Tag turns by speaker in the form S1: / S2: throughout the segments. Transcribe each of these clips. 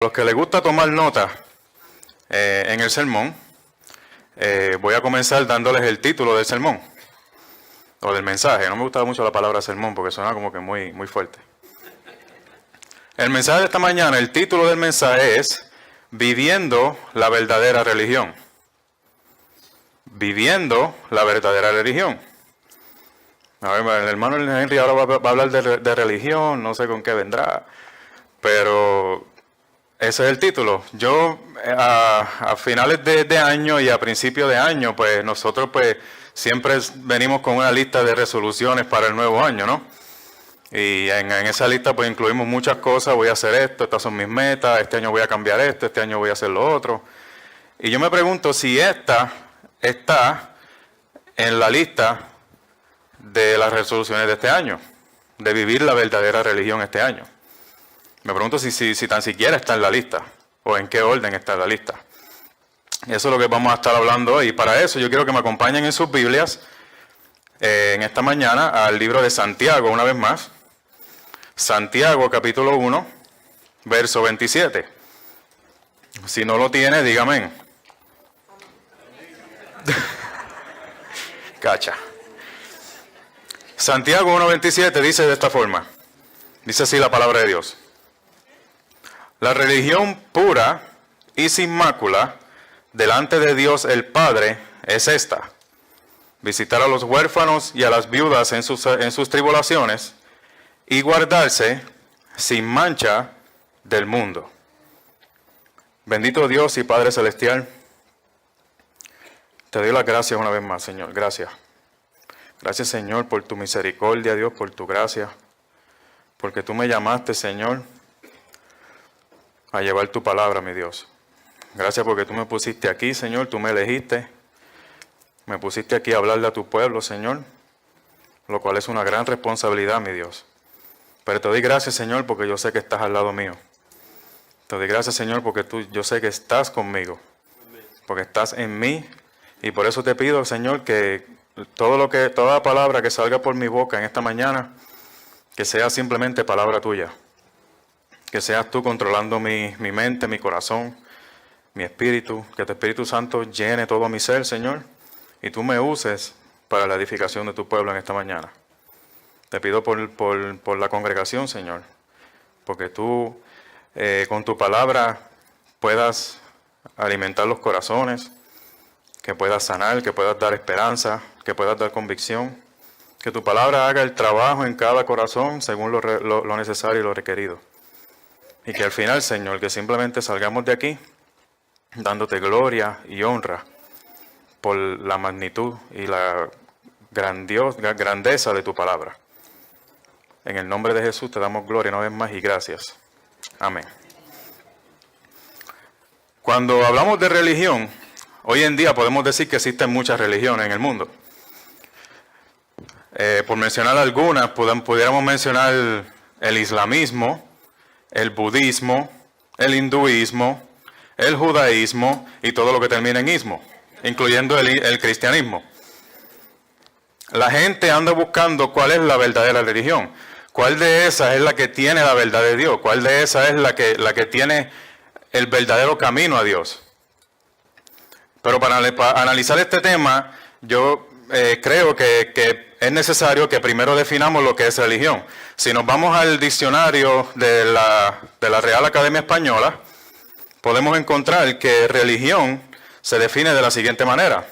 S1: Los que les gusta tomar nota en el sermón, voy a comenzar dándoles el título del sermón, o del mensaje. No me gusta mucho la palabra sermón porque suena como que muy fuerte. El mensaje de esta mañana, el título del mensaje es Viviendo la verdadera religión. Viviendo la verdadera religión. A ver, el hermano Henry ahora va a hablar de religión, no sé con qué vendrá, pero ese es el título. Yo a finales de año y a principios de año, pues nosotros pues siempre venimos con una lista de resoluciones para el nuevo año, ¿no? Y en esa lista pues incluimos muchas cosas. Voy a hacer esto, estas son mis metas, este año voy a cambiar esto, este año voy a hacer lo otro. Y yo me pregunto si esta está en la lista de las resoluciones de este año, de vivir la verdadera religión este año. Me pregunto si tan siquiera está en la lista, o en qué orden está en la lista. Eso es lo que vamos a estar hablando hoy. Y para eso yo quiero que me acompañen en sus Biblias, en esta mañana, al libro de Santiago, una vez más. Santiago, capítulo 1, verso 27. Si no lo tiene, dígame. Cacha. Santiago 1:27 dice de esta forma. Dice así la palabra de Dios. La religión pura y sin mácula delante de Dios el Padre es esta: visitar a los huérfanos y a las viudas en sus tribulaciones y guardarse sin mancha del mundo. Bendito Dios y Padre Celestial, te doy las gracias una vez más, Señor. Gracias. Gracias, Señor, por tu misericordia, Dios, por tu gracia, porque tú me llamaste, Señor, a llevar tu palabra, mi Dios. Gracias porque tú me pusiste aquí, Señor, tú me elegiste, me pusiste aquí a hablarle a tu pueblo, Señor, lo cual es una gran responsabilidad, mi Dios. Pero te doy gracias, Señor, porque yo sé que estás al lado mío. Te doy gracias, Señor, porque yo sé que estás conmigo, porque estás en mí, y por eso te pido, Señor, que toda palabra que salga por mi boca en esta mañana, que sea simplemente palabra tuya. Que seas tú controlando mi mente, mi corazón, mi espíritu. Que tu Espíritu Santo llene todo mi ser, Señor. Y tú me uses para la edificación de tu pueblo en esta mañana. Te pido por la congregación, Señor. Porque tú, con tu palabra, puedas alimentar los corazones. Que puedas sanar, que puedas dar esperanza, que puedas dar convicción. Que tu palabra haga el trabajo en cada corazón según lo necesario y lo requerido. Y que al final, Señor, que simplemente salgamos de aquí dándote gloria y honra por la magnitud y la grandeza de tu palabra. En el nombre de Jesús te damos gloria una vez más y gracias. Amén. Cuando hablamos de religión, hoy en día podemos decir que existen muchas religiones en el mundo. Por mencionar algunas, pudiéramos mencionar el islamismo, el budismo, el hinduismo, el judaísmo y todo lo que termina en ismo, incluyendo el cristianismo. La gente anda buscando cuál es la verdadera religión, cuál de esas es la que tiene la verdad de Dios, cuál de esas es la que tiene el verdadero camino a Dios. Pero para analizar este tema, yo creo que es necesario que primero definamos lo que es religión. Si nos vamos al diccionario de la Real Academia Española, podemos encontrar que religión se define de la siguiente manera.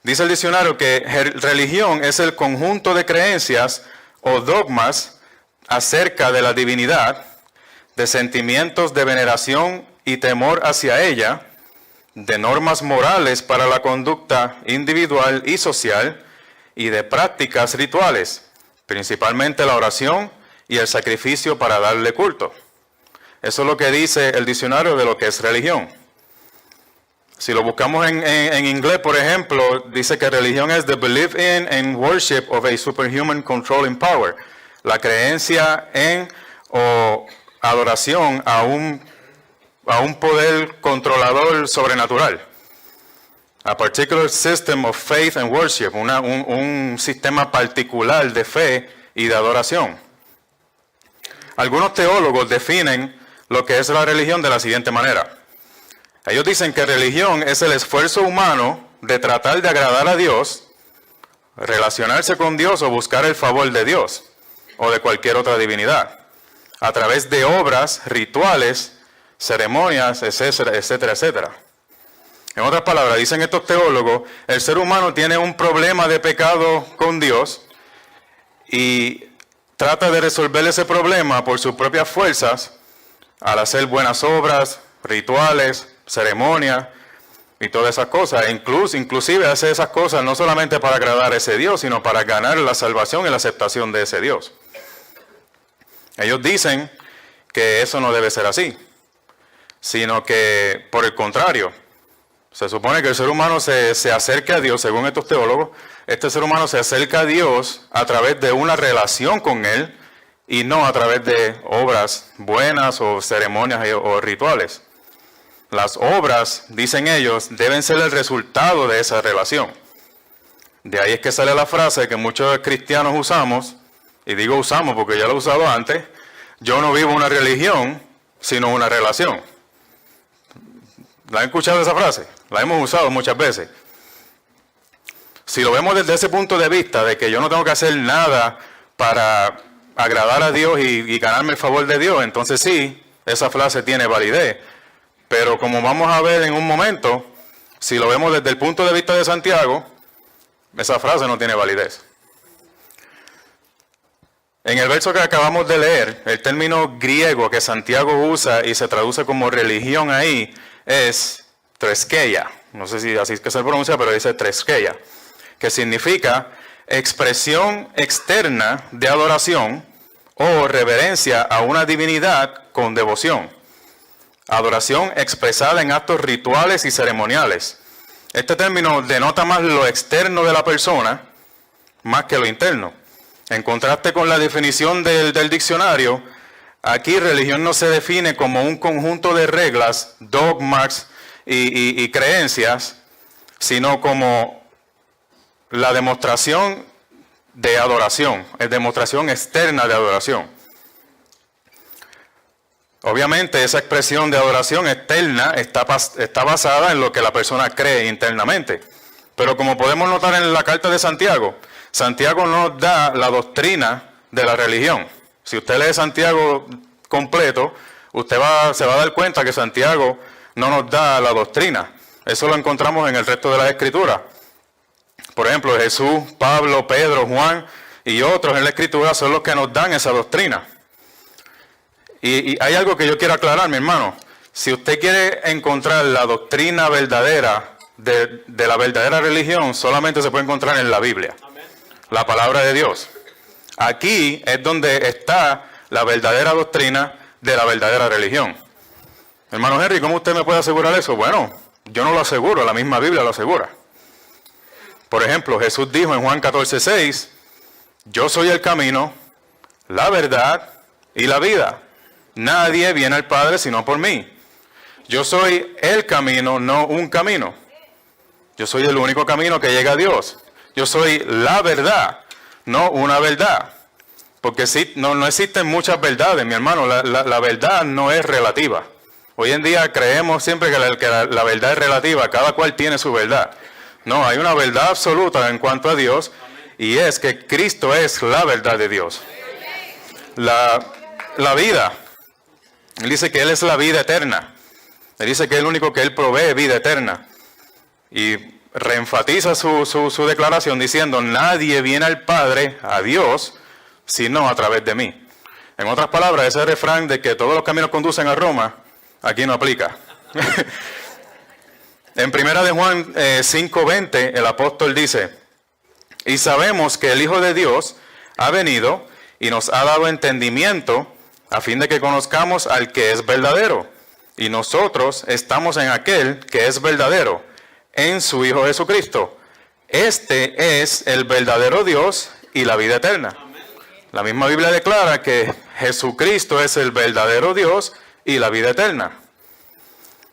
S1: Dice el diccionario que religión es el conjunto de creencias o dogmas acerca de la divinidad, de sentimientos de veneración y temor hacia ella, de normas morales para la conducta individual y social, y de prácticas rituales, principalmente la oración y el sacrificio para darle culto. Eso es lo que dice el diccionario de lo que es religión. Si lo buscamos en inglés, por ejemplo, dice que religión es the belief in and worship of a superhuman controlling power. La creencia en o adoración a un poder controlador sobrenatural. A particular system of faith and worship, un sistema particular de fe y de adoración. Algunos teólogos definen lo que es la religión de la siguiente manera. Ellos dicen que religión es el esfuerzo humano de tratar de agradar a Dios, relacionarse con Dios o buscar el favor de Dios o de cualquier otra divinidad, a través de obras, rituales, ceremonias, etcétera, etcétera, etcétera. En otras palabras, dicen estos teólogos, el ser humano tiene un problema de pecado con Dios y trata de resolver ese problema por sus propias fuerzas al hacer buenas obras, rituales, ceremonias y todas esas cosas. Inclusive hace esas cosas no solamente para agradar a ese Dios, sino para ganar la salvación y la aceptación de ese Dios. Ellos dicen que eso no debe ser así, sino que por el contrario, se supone que el ser humano se acerca a Dios, según estos teólogos, este ser humano se acerca a Dios a través de una relación con Él y no a través de obras buenas o ceremonias o rituales. Las obras, dicen ellos, deben ser el resultado de esa relación. De ahí es que sale la frase que muchos cristianos usamos, y digo usamos porque ya lo he usado antes, yo no vivo una religión, sino una relación. ¿La han escuchado esa frase? La hemos usado muchas veces. Si lo vemos desde ese punto de vista, de que yo no tengo que hacer nada para agradar a Dios y ganarme el favor de Dios, entonces sí, esa frase tiene validez. Pero como vamos a ver en un momento, si lo vemos desde el punto de vista de Santiago, esa frase no tiene validez. En el verso que acabamos de leer, el término griego que Santiago usa y se traduce como religión ahí es treskeia. No sé si así es que se pronuncia, pero dice treskeia, que significa expresión externa de adoración o reverencia a una divinidad con devoción. Adoración expresada en actos rituales y ceremoniales. Este término denota más lo externo de la persona, más que lo interno. En contraste con la definición del diccionario, aquí religión no se define como un conjunto de reglas, dogmas y creencias, sino como la demostración de adoración, es demostración externa de adoración. Obviamente esa expresión de adoración externa está basada en lo que la persona cree internamente. Pero como podemos notar en la carta de Santiago, Santiago nos da la doctrina de la religión. Si usted lee Santiago completo, se va a dar cuenta que Santiago no nos da la doctrina. Eso lo encontramos en el resto de la Escritura. Por ejemplo, Jesús, Pablo, Pedro, Juan y otros en la Escritura son los que nos dan esa doctrina. Y hay algo que yo quiero aclarar, mi hermano. Si usted quiere encontrar la doctrina verdadera de la verdadera religión, solamente se puede encontrar en la Biblia. Amén. La palabra de Dios. Aquí es donde está la verdadera doctrina de la verdadera religión. Hermano Henry, ¿cómo usted me puede asegurar eso? Bueno, yo no lo aseguro, la misma Biblia lo asegura. Por ejemplo, Jesús dijo en Juan 14:6, yo soy el camino, la verdad y la vida. Nadie viene al Padre sino por mí. Yo soy el camino, no un camino. Yo soy el único camino que llega a Dios. Yo soy la verdad, no una verdad. Porque no existen muchas verdades, mi hermano. La verdad no es relativa. Hoy en día creemos siempre que la verdad es relativa. Cada cual tiene su verdad. No, hay una verdad absoluta en cuanto a Dios. Y es que Cristo es la verdad de Dios. La vida. Él dice que Él es la vida eterna. Él dice que es el único que Él provee vida eterna. Y reenfatiza su declaración diciendo, nadie viene al Padre, a Dios, sino a través de mí. En otras palabras, ese refrán de que todos los caminos conducen a Roma, aquí no aplica. En 1 de Juan 5:20, el apóstol dice, y sabemos que el Hijo de Dios ha venido y nos ha dado entendimiento a fin de que conozcamos al que es verdadero. Y nosotros estamos en aquel que es verdadero, en su Hijo Jesucristo. Este es el verdadero Dios y la vida eterna. La misma Biblia declara que Jesucristo es el verdadero Dios y la vida eterna.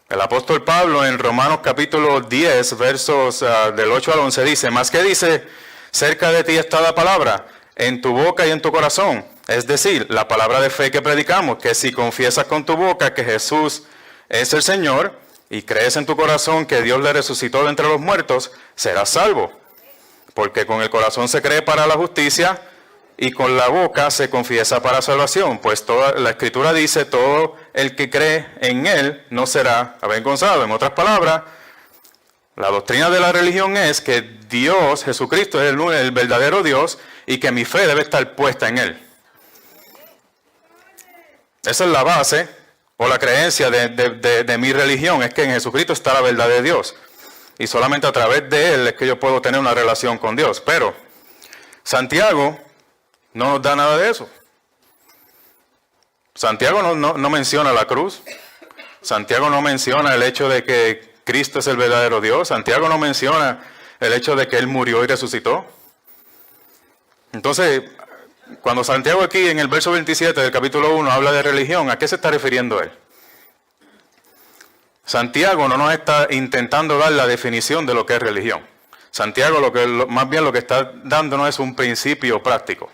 S1: El apóstol Pablo en Romanos capítulo 10, versos del 8 al 11 dice, más que dice, cerca de ti está la palabra, en tu boca y en tu corazón. Es decir, la palabra de fe que predicamos, que si confiesas con tu boca que Jesús es el Señor y crees en tu corazón que Dios le resucitó de entre los muertos, serás salvo. Porque con el corazón se cree para la justicia y con la boca se confiesa para salvación. Pues toda la Escritura dice, todo el que cree en Él no será avergonzado. En otras palabras, la doctrina de la religión es que Dios, Jesucristo, es el verdadero Dios y que mi fe debe estar puesta en Él. Esa es la base o la creencia de mi religión, es que en Jesucristo está la verdad de Dios. Y solamente a través de Él es que yo puedo tener una relación con Dios. Pero Santiago no nos da nada de eso. Santiago no menciona la cruz. Santiago no menciona el hecho de que Cristo es el verdadero Dios. Santiago no menciona el hecho de que Él murió y resucitó. Entonces, cuando Santiago aquí en el verso 27 del capítulo 1 habla de religión, ¿a qué se está refiriendo él? Santiago no nos está intentando dar la definición de lo que es religión. Santiago más bien lo que está dándonos es un principio práctico.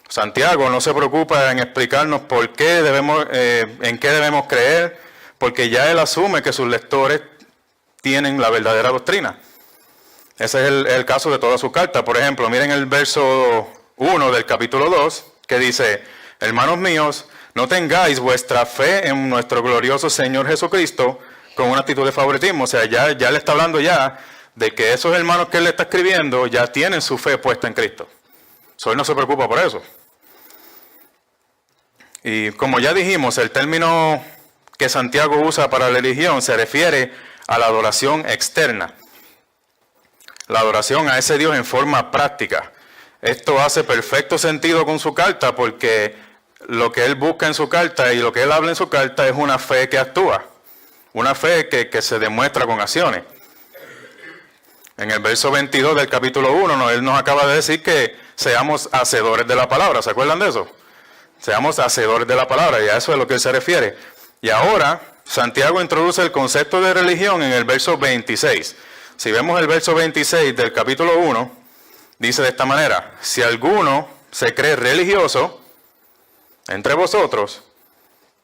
S1: Santiago no se preocupa en explicarnos por qué en qué debemos creer, porque ya él asume que sus lectores tienen la verdadera doctrina. Ese es el caso de toda su carta. Por ejemplo, miren el verso 1 del capítulo 2, que dice, hermanos míos, no tengáis vuestra fe en nuestro glorioso Señor Jesucristo con una actitud de favoritismo. O sea, ya le está hablando ya de que esos hermanos que él le está escribiendo ya tienen su fe puesta en Cristo. Él no se preocupa por eso. Y como ya dijimos, el término que Santiago usa para la religión se refiere a la adoración externa. La adoración a ese Dios en forma práctica. Esto hace perfecto sentido con su carta porque lo que él busca en su carta y lo que él habla en su carta es una fe que actúa. Una fe que se demuestra con acciones. En el verso 22 del capítulo 1, él nos acaba de decir que seamos hacedores de la palabra. ¿Se acuerdan de eso? Seamos hacedores de la palabra y a eso es a lo que él se refiere. Y ahora Santiago introduce el concepto de religión en el verso 26. Si vemos el verso 26 del capítulo 1, dice de esta manera, si alguno se cree religioso entre vosotros,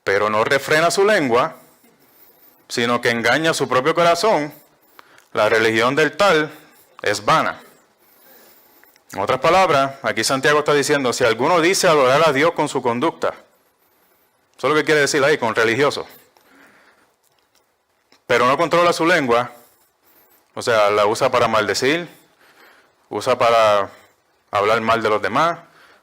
S1: pero no refrena su lengua, sino que engaña su propio corazón, la religión del tal es vana. En otras palabras, aquí Santiago está diciendo, si alguno dice adorar a Dios con su conducta, eso es lo que quiere decir ahí, con religioso, pero no controla su lengua, o sea, la usa para maldecir, usa para hablar mal de los demás,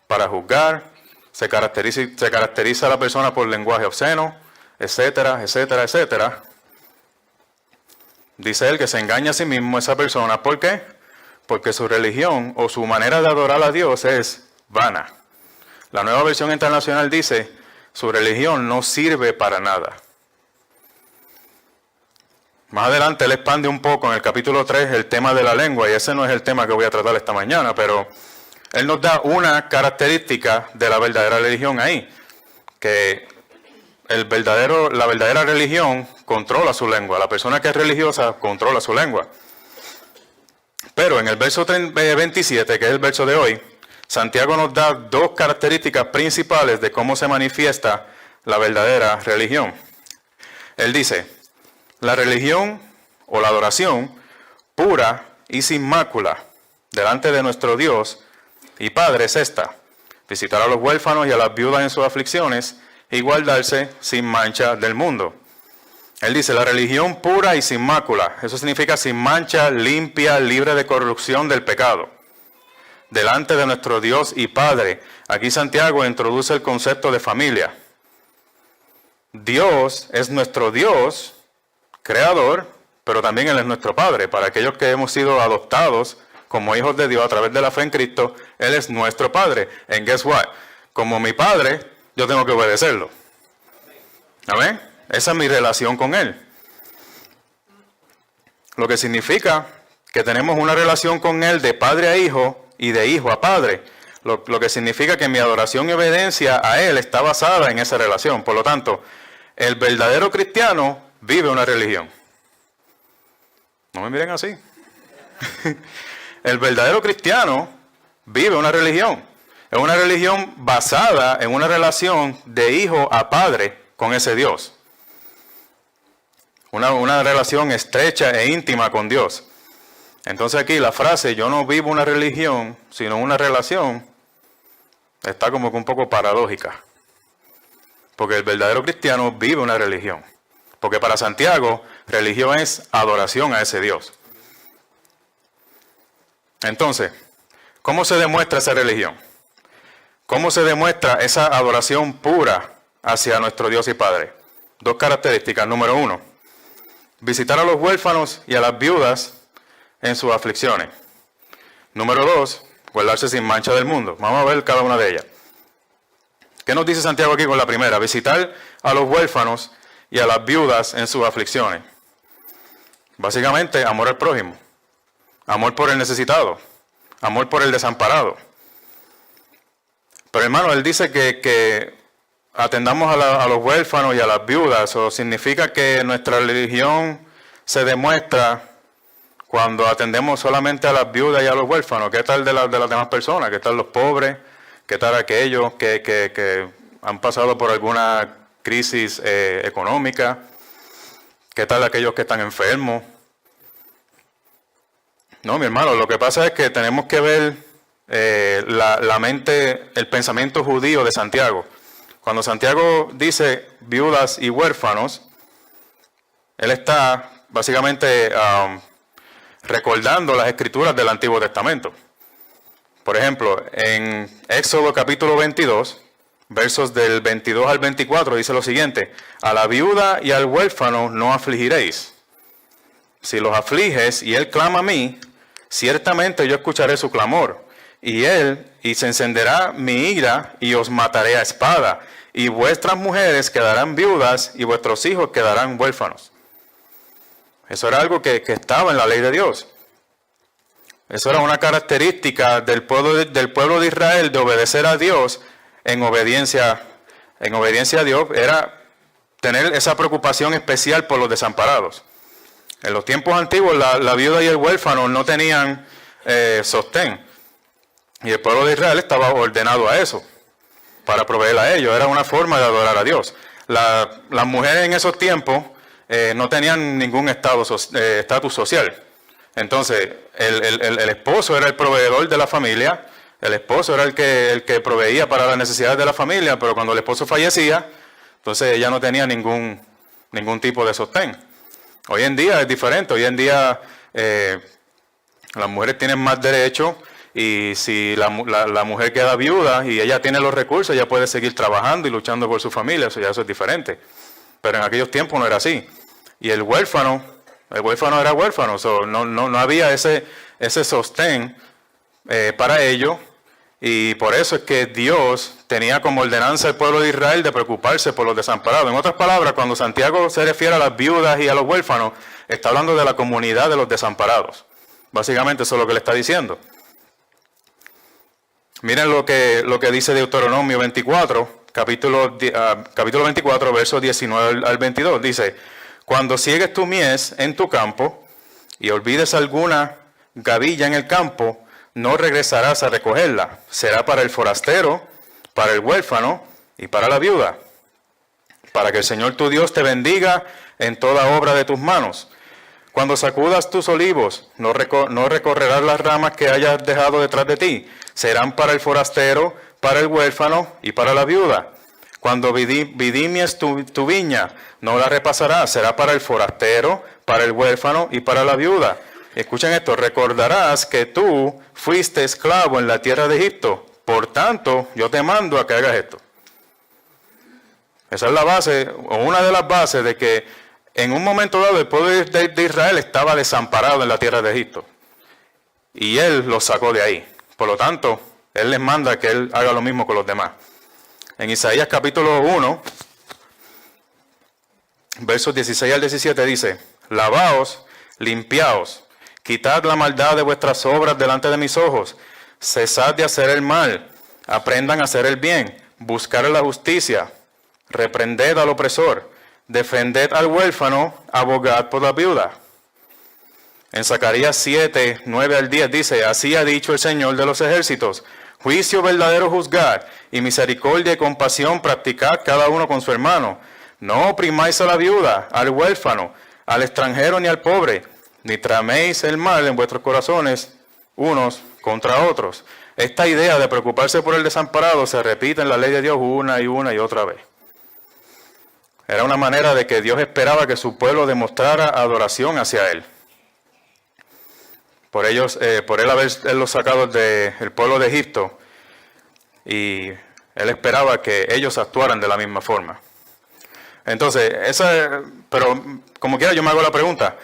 S1: para juzgar, se caracteriza a la persona por lenguaje obsceno, etcétera, etcétera, etcétera. Dice él que se engaña a sí mismo esa persona. ¿Por qué? Porque su religión o su manera de adorar a Dios es vana. La Nueva Versión Internacional dice, su religión no sirve para nada. Más adelante él expande un poco en el capítulo 3 el tema de la lengua, y ese no es el tema que voy a tratar esta mañana, pero él nos da una característica de la verdadera religión ahí, que la verdadera religión controla su lengua, la persona que es religiosa controla su lengua. Pero en el verso 27, que es el verso de hoy, Santiago nos da dos características principales de cómo se manifiesta la verdadera religión. Él dice, la religión o la adoración pura y sin mácula delante de nuestro Dios y Padre es esta: visitar a los huérfanos y a las viudas en sus aflicciones y guardarse sin mancha del mundo. Él dice, la religión pura y sin mácula, eso significa sin mancha, limpia, libre de corrupción del pecado, delante de nuestro Dios y Padre. Aquí Santiago introduce el concepto de familia. Dios es nuestro Dios, creador, pero también Él es nuestro Padre. Para aquellos que hemos sido adoptados como hijos de Dios a través de la fe en Cristo, Él es nuestro Padre. And guess what? Como mi Padre, yo tengo que obedecerlo. ¿Amén? Esa es mi relación con Él. Lo que significa que tenemos una relación con Él de padre a hijo y de hijo a padre. Lo que significa que mi adoración y obediencia a Él está basada en esa relación. Por lo tanto, el verdadero cristiano vive una religión. No me miren así. El verdadero cristiano vive una religión. Es una religión basada en una relación de hijo a padre con ese Dios. Una relación estrecha e íntima con Dios. Entonces aquí la frase, yo no vivo una religión, sino una relación, está como que un poco paradójica. Porque el verdadero cristiano vive una religión. Porque para Santiago, religión es adoración a ese Dios. Entonces, ¿cómo se demuestra esa religión? ¿Cómo se demuestra esa adoración pura hacia nuestro Dios y Padre? Dos características. Número 1, visitar a los huérfanos y a las viudas en sus aflicciones. Número 2, guardarse sin mancha del mundo. Vamos a ver cada una de ellas. ¿Qué nos dice Santiago aquí con la primera? Visitar a los huérfanos y a las viudas en sus aflicciones. Básicamente, amor al prójimo. Amor por el necesitado. Amor por el desamparado. Pero hermano, él dice que atendamos a los huérfanos y a las viudas. Eso significa que nuestra religión se demuestra cuando atendemos solamente a las viudas y a los huérfanos. ¿Qué tal de las demás personas? ¿Qué tal los pobres? ¿Qué tal aquellos que han pasado por alguna crisis económica? ¿Qué tal aquellos que están enfermos? No, mi hermano, lo que pasa es que tenemos que ver la mente, el pensamiento judío de Santiago. Cuando Santiago dice viudas y huérfanos, él está básicamente recordando las escrituras del Antiguo Testamento. Por ejemplo, en Éxodo capítulo 22, versos del 22 al 24, dice lo siguiente: a la viuda y al huérfano no afligiréis. Si los afliges y él clama a mí, ciertamente yo escucharé su clamor, y se encenderá mi ira, y os mataré a espada, y vuestras mujeres quedarán viudas, y vuestros hijos quedarán huérfanos. Eso era algo que estaba en la ley de Dios. Eso era una característica del pueblo de Israel, de obedecer a Dios en obediencia a Dios, era tener esa preocupación especial por los desamparados. En los tiempos antiguos la viuda y el huérfano no tenían sostén. Y el pueblo de Israel estaba ordenado a eso, para proveer a ellos. Era una forma de adorar a Dios. Las mujeres en esos tiempos no tenían ningún estatus social. Entonces, el esposo era el proveedor de la familia, el esposo era el que proveía para las necesidades de la familia, pero cuando el esposo fallecía, entonces ella no tenía ningún tipo de sostén. Hoy en día es diferente, hoy en día las mujeres tienen más derechos, y si la mujer queda viuda y ella tiene los recursos, ella puede seguir trabajando y luchando por su familia, eso es diferente. Pero en aquellos tiempos no era así. Y el huérfano era huérfano, no había ese sostén para ello, y por eso es que Dios tenía como ordenanza al pueblo de Israel de preocuparse por los desamparados. En otras palabras, cuando Santiago se refiere a las viudas y a los huérfanos, está hablando de la comunidad de los desamparados. Básicamente eso es lo que le está diciendo. Miren lo que dice Deuteronomio 24, capítulo 24, versos 19 al 22. Dice: cuando ciegues tu mies en tu campo y olvides alguna gavilla en el campo, no regresarás a recogerla. Será para el forastero, para el huérfano y para la viuda, para que el Señor tu Dios te bendiga en toda obra de tus manos. Cuando sacudas tus olivos, no recorrerás las ramas que hayas dejado detrás de ti. Serán para el forastero, para el huérfano y para la viuda. Cuando vidimies tu viña, no la repasarás. Será para el forastero, para el huérfano y para la viuda. Escuchen esto: recordarás que tú fuiste esclavo en la tierra de Egipto. Por tanto, yo te mando a que hagas esto. Esa es la base, o una de las bases de que en un momento dado el pueblo de Israel estaba desamparado en la tierra de Egipto. Y Él los sacó de ahí. Por lo tanto, Él les manda que Él haga lo mismo con los demás. En Isaías capítulo 1, versos 16 al 17 dice: lavaos, limpiaos, quitad la maldad de vuestras obras delante de mis ojos, cesad de hacer el mal, aprendan a hacer el bien, buscar la justicia, reprended al opresor, defended al huérfano, abogad por la viuda. En Zacarías 7, 9 al 10 dice: así ha dicho el Señor de los ejércitos, Juicio verdadero juzgad, y misericordia y compasión practicad cada uno con su hermano. No oprimáis a la viuda, al huérfano, al extranjero ni al pobre, ni traméis el mal en vuestros corazones unos contra otros. Esta idea de preocuparse por el desamparado se repite en la ley de Dios una y otra vez. Era una manera de que Dios esperaba que su pueblo demostrara adoración hacia Él. Por él haberlos sacado del pueblo de Egipto, y Él esperaba que ellos actuaran de la misma forma. Entonces, pero como quiera yo me hago la pregunta,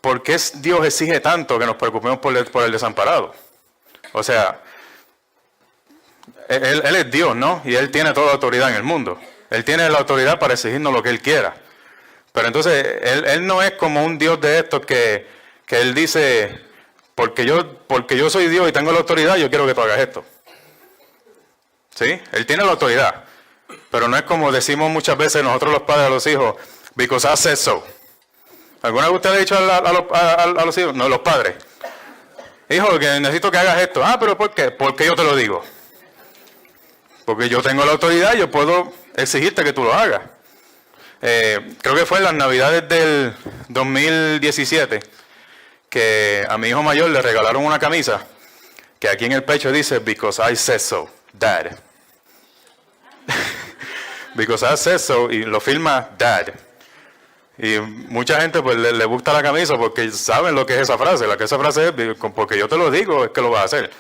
S1: ¿por qué Dios exige tanto que nos preocupemos por el desamparado? O sea, él es Dios, ¿no? Y Él tiene toda autoridad en el mundo. Él tiene la autoridad para exigirnos lo que Él quiera. Pero entonces, Él no es como un Dios de estos que Él dice, porque yo soy Dios y tengo la autoridad, yo quiero que tú hagas esto. ¿Sí? Él tiene la autoridad. Pero no es como decimos muchas veces nosotros los padres a los hijos, because I said so. ¿Alguna vez usted le ha dicho a los hijos? No, los padres. Hijo, que necesito que hagas esto. Ah, pero ¿por qué? Porque yo te lo digo. Porque yo tengo la autoridad y yo puedo exigirte que tú lo hagas. Creo que fue en las Navidades del 2017 que a mi hijo mayor le regalaron una camisa que aquí en el pecho dice, because I said so, Dad. Because I said so, y lo firma Dad. Y mucha gente pues le gusta la camisa porque saben lo que es esa frase. Esa frase es, porque yo te lo digo, es que lo vas a hacer.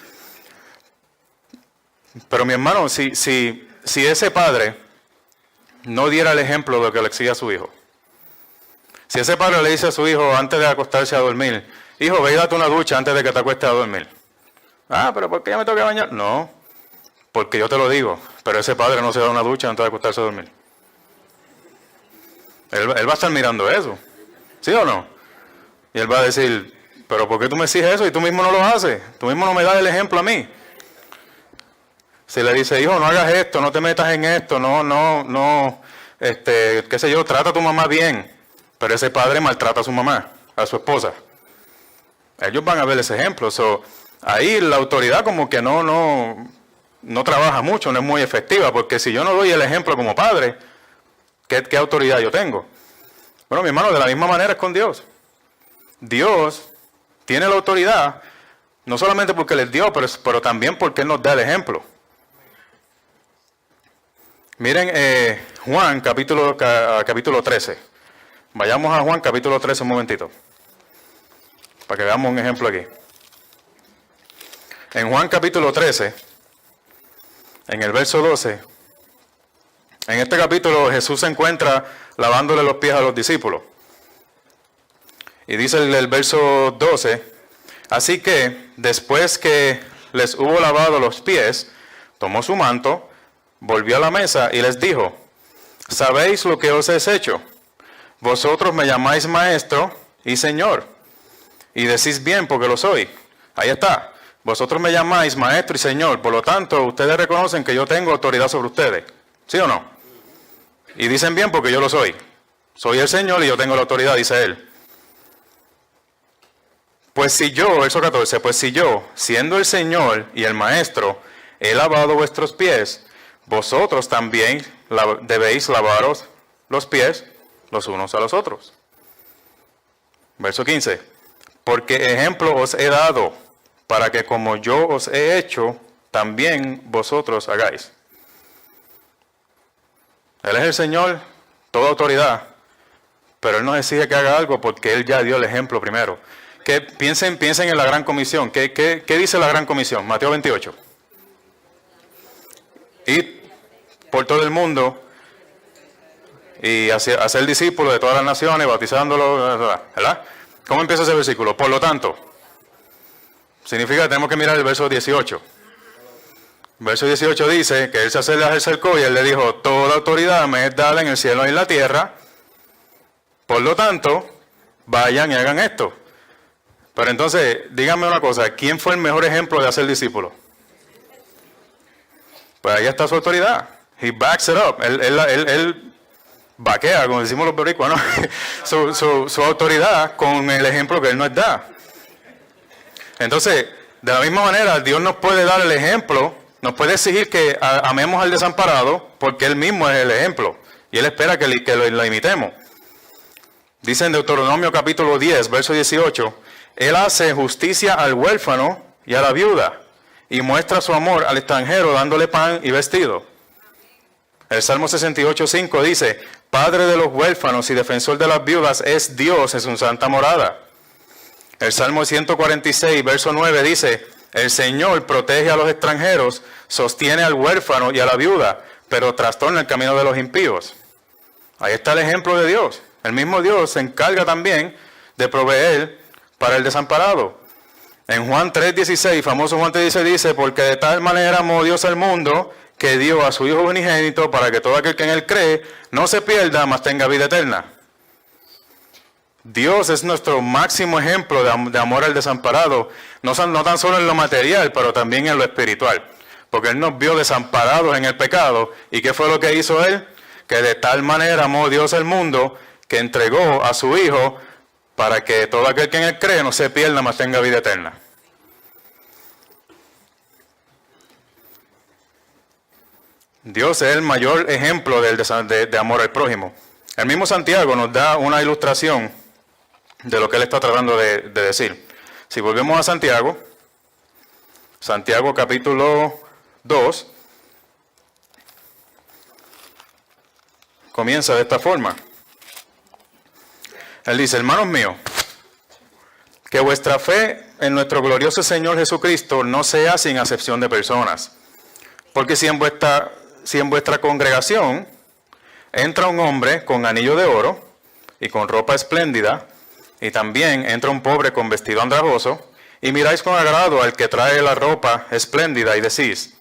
S1: Pero mi hermano, si ese padre no diera el ejemplo de lo que le exige a su hijo. Si ese padre le dice a su hijo antes de acostarse a dormir, hijo, ve y date una ducha antes de que te acuestes a dormir. Ah, pero ¿por qué ya me tengo que bañar? No, porque yo te lo digo. Pero ese padre no se da una ducha antes de acostarse a dormir. Él va a estar mirando eso. ¿Sí o no? Y él va a decir, pero ¿por qué tú me exiges eso y tú mismo no lo haces? Tú mismo no me das el ejemplo a mí. Si le dice, hijo, no hagas esto, no te metas en esto, qué sé yo, trata a tu mamá bien. Pero ese padre maltrata a su mamá, a su esposa. Ellos van a ver ese ejemplo. Ahí la autoridad como que no trabaja mucho, no es muy efectiva, porque si yo no doy el ejemplo como padre, ¿qué autoridad yo tengo? Bueno, mi hermano, de la misma manera es con Dios. Dios tiene la autoridad, no solamente porque Él es Dios, pero también porque Él nos da el ejemplo. Miren Juan capítulo 13. Vayamos a Juan capítulo 13 un momentito, para que veamos un ejemplo aquí. En Juan capítulo 13, en el verso 12, en este capítulo Jesús se encuentra lavándole los pies a los discípulos. Y dice el verso 12, así que después que les hubo lavado los pies, tomó su manto, volvió a la mesa y les dijo, ¿sabéis lo que os he hecho? Vosotros me llamáis maestro y señor, y decís bien porque lo soy. Ahí está. Vosotros me llamáis maestro y señor, por lo tanto, ustedes reconocen que yo tengo autoridad sobre ustedes. ¿Sí o no? Y dicen bien porque yo lo soy. Soy el Señor y yo tengo la autoridad, dice Él. Pues si yo, verso 14, pues si yo, siendo el Señor y el Maestro, he lavado vuestros pies, vosotros también debéis lavaros los pies los unos a los otros. Verso 15. Porque ejemplo os he dado, para que como yo os he hecho, también vosotros hagáis. Él es el Señor, toda autoridad, pero Él nos exige que haga algo porque Él ya dio el ejemplo primero. Que piensen en la gran comisión. ¿Qué dice la gran comisión? Mateo 28. Ir por todo el mundo y hacer discípulos de todas las naciones, bautizándolos, ¿verdad? ¿Cómo empieza ese versículo? Por lo tanto, significa que tenemos que mirar el verso 18. Verso 18 dice que Él se acercó y Él le dijo, toda autoridad me es dada en el cielo y en la tierra, por lo tanto, vayan y hagan esto. Pero entonces, díganme una cosa, ¿quién fue el mejor ejemplo de hacer discípulos? Pues ahí está su autoridad. He backs it up. Él vaquea, como decimos los boricuas, ¿no? su autoridad con el ejemplo que Él nos da. Entonces, de la misma manera, Dios nos puede dar el ejemplo. nos puede exigir que amemos al desamparado porque Él mismo es el ejemplo y Él espera que lo imitemos. Dice en Deuteronomio capítulo 10, verso 18, Él hace justicia al huérfano y a la viuda y muestra su amor al extranjero dándole pan y vestido. El Salmo 68:5 dice, Padre de los huérfanos y defensor de las viudas es Dios en su santa morada. El Salmo 146, verso 9 dice, el Señor protege a los extranjeros, sostiene al huérfano y a la viuda, pero trastorna el camino de los impíos. Ahí está el ejemplo de Dios. El mismo Dios se encarga también de proveer para el desamparado. En Juan 3:16, famoso Juan 3:16 dice, porque de tal manera amó Dios al mundo, que dio a su Hijo unigénito para que todo aquel que en Él cree no se pierda, mas tenga vida eterna. Dios es nuestro máximo ejemplo de amor al desamparado, no tan solo en lo material, pero también en lo espiritual. Porque Él nos vio desamparados en el pecado. ¿Y qué fue lo que hizo Él? Que de tal manera amó Dios al mundo, que entregó a su Hijo para que todo aquel que en Él cree no se pierda, mas tenga vida eterna. Dios es el mayor ejemplo de amor al prójimo. El mismo Santiago nos da una ilustración de lo que él está tratando de decir. Si volvemos a Santiago, Santiago capítulo 2, comienza de esta forma. Él dice, hermanos míos, que vuestra fe en nuestro glorioso Señor Jesucristo no sea sin acepción de personas. Porque si en vuestra congregación entra un hombre con anillo de oro y con ropa espléndida, y también entra un pobre con vestido andrajoso, y miráis con agrado al que trae la ropa espléndida y decís,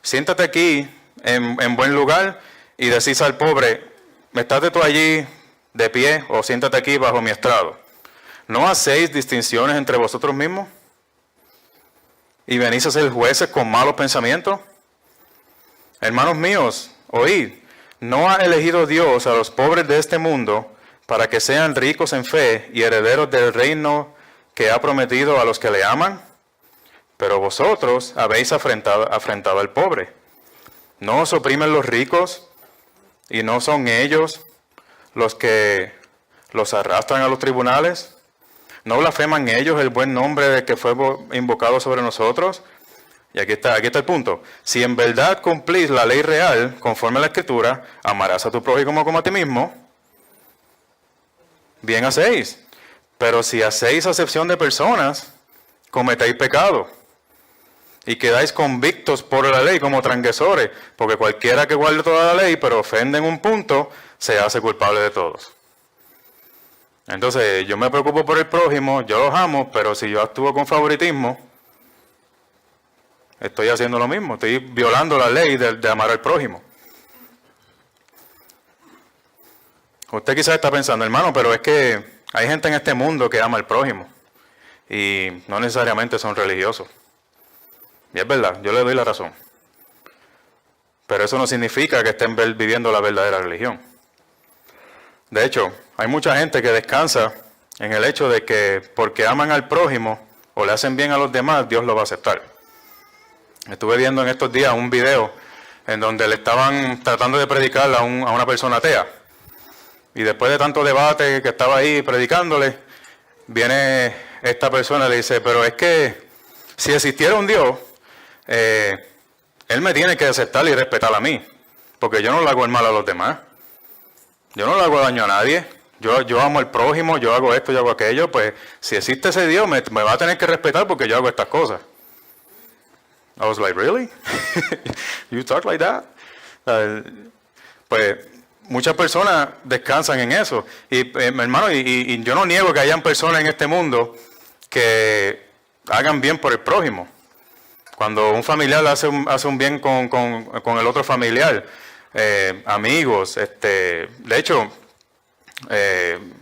S1: siéntate aquí en buen lugar, y decís al pobre, estate tú allí de pie o siéntate aquí bajo mi estrado. ¿No hacéis distinciones entre vosotros mismos? ¿Y venís a ser jueces con malos pensamientos? Hermanos míos, oíd, ¿no ha elegido Dios a los pobres de este mundo para que sean ricos en fe y herederos del reino que ha prometido a los que le aman? Pero vosotros habéis afrentado al pobre. ¿No os oprimen los ricos y no son ellos los que los arrastran a los tribunales? ¿No blasfeman ellos el buen nombre de que fue invocado sobre nosotros? Y aquí está el punto. Si en verdad cumplís la ley real, conforme a la Escritura, amarás a tu prójimo como a ti mismo, bien hacéis. Pero si hacéis acepción de personas, cometéis pecado. Y quedáis convictos por la ley como transgresores, porque cualquiera que guarde toda la ley, pero ofende en un punto, se hace culpable de todos. Entonces, yo me preocupo por el prójimo, yo los amo, pero si yo actúo con favoritismo, estoy haciendo lo mismo, estoy violando la ley de amar al prójimo. Usted quizás está pensando, hermano, pero es que hay gente en este mundo que ama al prójimo y no necesariamente son religiosos. Y es verdad, yo le doy la razón. Pero eso no significa que estén viviendo la verdadera religión. De hecho, hay mucha gente que descansa en el hecho de que porque aman al prójimo o le hacen bien a los demás, Dios lo va a aceptar. Estuve viendo en estos días un video en donde le estaban tratando de predicar a una persona atea. Y después de tanto debate que estaba ahí predicándole, viene esta persona y le dice, pero es que si existiera un Dios, Él me tiene que aceptar y respetar a mí, porque yo no le hago el mal a los demás. Yo no le hago daño a nadie. Yo amo al prójimo, yo hago esto, yo hago aquello. Pues si existe ese Dios, me va a tener que respetar porque yo hago estas cosas. I was like, really? You talk like that? Pues muchas personas descansan en eso. Y hermano, y yo no niego que hayan personas en este mundo que hagan bien por el prójimo. Cuando un familiar hace un bien con el otro familiar, amigos, de hecho,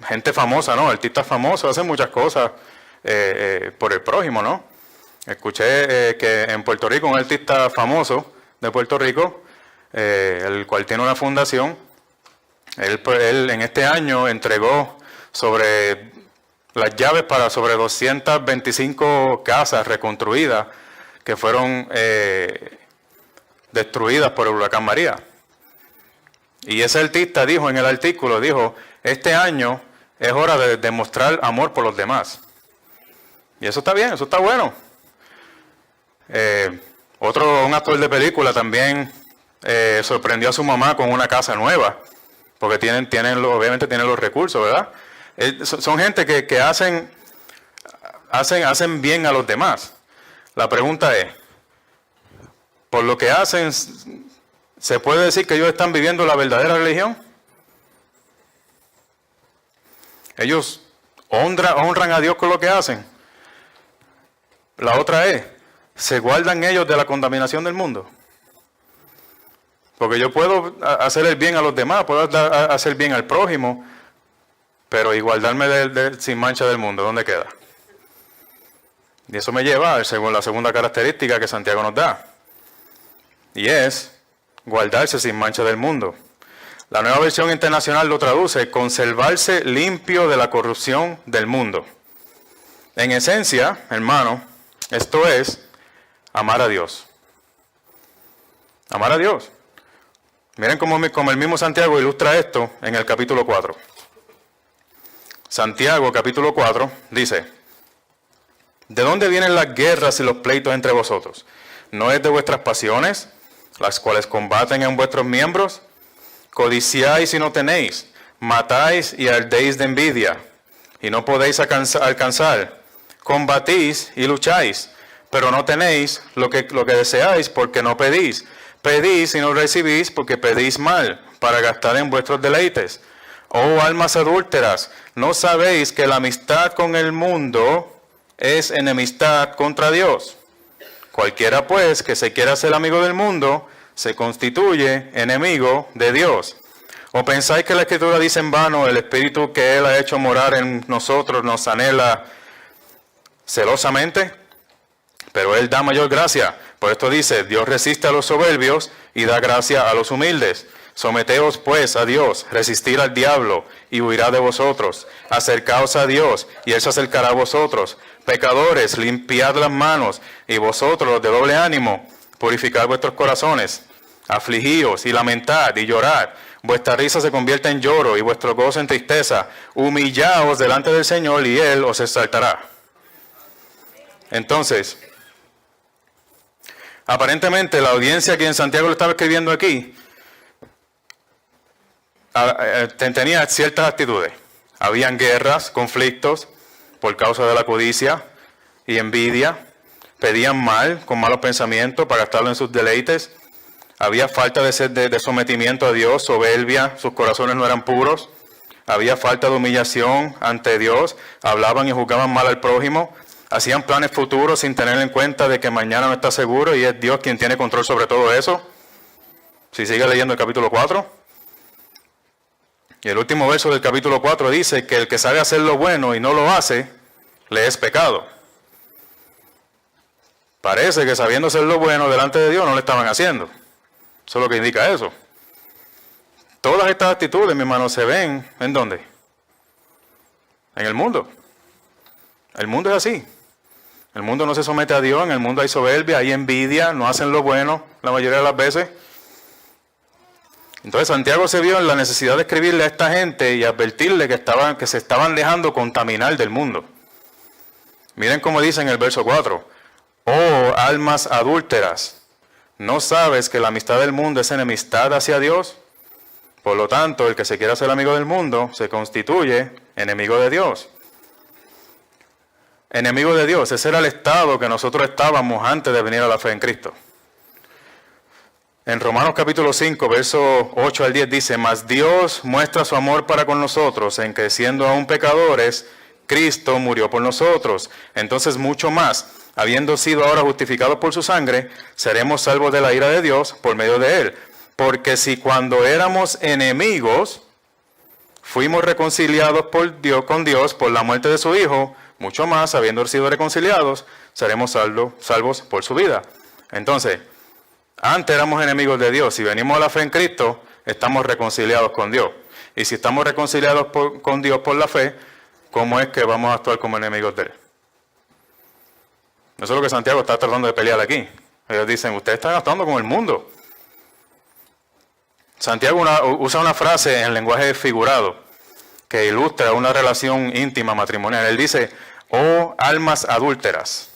S1: gente famosa, ¿no? Artistas famosos hacen muchas cosas por el prójimo, ¿no? Escuché que en Puerto Rico un artista famoso de Puerto Rico, el cual tiene una fundación, él en este año entregó sobre las llaves para sobre 225 casas reconstruidas que fueron destruidas por el huracán María. Y ese artista dijo en el artículo, dijo, este año es hora de demostrar amor por los demás. Y eso está bien, eso está bueno. Un actor de película también sorprendió a su mamá con una casa nueva, porque obviamente tienen los recursos, ¿verdad? Son gente que hacen bien a los demás. La pregunta es, ¿por lo que hacen, se puede decir que ellos están viviendo la verdadera religión? Ellos honran a Dios con lo que hacen. La otra es, ¿se guardan ellos de la contaminación del mundo? Porque yo puedo hacer el bien a los demás, puedo hacer bien al prójimo, pero y guardarme sin mancha del mundo, ¿dónde queda? Y eso me lleva a la segunda característica que Santiago nos da. Y es guardarse sin mancha del mundo. La Nueva Versión Internacional lo traduce, conservarse limpio de la corrupción del mundo. En esencia, hermano, esto es amar a Dios. Amar a Dios. Miren cómo el mismo Santiago ilustra esto en el capítulo 4. Santiago, capítulo 4, dice, ¿de dónde vienen las guerras y los pleitos entre vosotros? ¿No es de vuestras pasiones, las cuales combaten en vuestros miembros? Codiciáis y no tenéis, matáis y ardéis de envidia, y no podéis alcanzar. Combatís y lucháis, pero no tenéis lo que deseáis porque no pedís. Pedís y no recibís porque pedís mal, para gastar en vuestros deleites. Oh almas adúlteras, ¿no sabéis que la amistad con el mundo es enemistad contra Dios? Cualquiera pues que se quiera ser amigo del mundo, se constituye enemigo de Dios. ¿O pensáis que la Escritura dice en vano, el Espíritu que Él ha hecho morar en nosotros nos anhela celosamente? Pero Él da mayor gracia. Por esto dice, Dios resiste a los soberbios y da gracia a los humildes. Someteos pues a Dios, resistir al diablo y huirá de vosotros. Acercaos a Dios y Él se acercará a vosotros. Pecadores, limpiad las manos, y vosotros los de doble ánimo, purificad vuestros corazones. Afligíos y lamentad y llorad. Vuestra risa se convierte en lloro y vuestro gozo en tristeza. Humillaos delante del Señor y Él os exaltará. Entonces, aparentemente la audiencia a quien Santiago le estaba escribiendo aquí tenía ciertas actitudes. Habían guerras, conflictos por causa de la codicia y envidia. Pedían mal, con malos pensamientos, para gastarlo en sus deleites. Había falta de sometimiento a Dios, soberbia, sus corazones no eran puros. Había falta de humillación ante Dios. Hablaban y juzgaban mal al prójimo. Hacían planes futuros sin tener en cuenta de que mañana no está seguro y es Dios quien tiene control sobre todo eso. Si sigue leyendo el capítulo 4. Y el último verso del capítulo 4 dice que el que sabe hacer lo bueno y no lo hace, le es pecado. Parece que sabiendo hacer lo bueno delante de Dios no lo estaban haciendo. Eso es lo que indica eso. Todas estas actitudes, mi hermano, se ven, ¿en dónde? En el mundo. El mundo es así. El mundo no se somete a Dios, en el mundo hay soberbia, hay envidia, no hacen lo bueno la mayoría de las veces. Entonces Santiago se vio en la necesidad de escribirle a esta gente y advertirle que se estaban dejando contaminar del mundo. Miren cómo dice en el verso 4. Oh almas adúlteras, ¿no sabes que la amistad del mundo es enemistad hacia Dios? Por lo tanto, el que se quiera ser amigo del mundo se constituye enemigo de Dios. Enemigo de Dios, ese era el estado que nosotros estábamos antes de venir a la fe en Cristo. En Romanos capítulo 5, versos 8 al 10 dice, mas Dios muestra su amor para con nosotros, en que siendo aún pecadores, Cristo murió por nosotros. Entonces mucho más, habiendo sido ahora justificados por su sangre, seremos salvos de la ira de Dios por medio de él. Porque si cuando éramos enemigos, fuimos reconciliados con Dios por la muerte de su Hijo, mucho más, habiendo sido reconciliados, seremos salvos por su vida. Entonces, antes éramos enemigos de Dios. Si venimos a la fe en Cristo, estamos reconciliados con Dios. Y si estamos reconciliados con Dios por la fe, ¿cómo es que vamos a actuar como enemigos de Él? Eso es lo que Santiago está tratando de pelear aquí. Ellos dicen, ustedes están actuando como el mundo. Santiago usa una frase en lenguaje figurado que ilustra una relación íntima matrimonial. Él dice, oh almas adúlteras.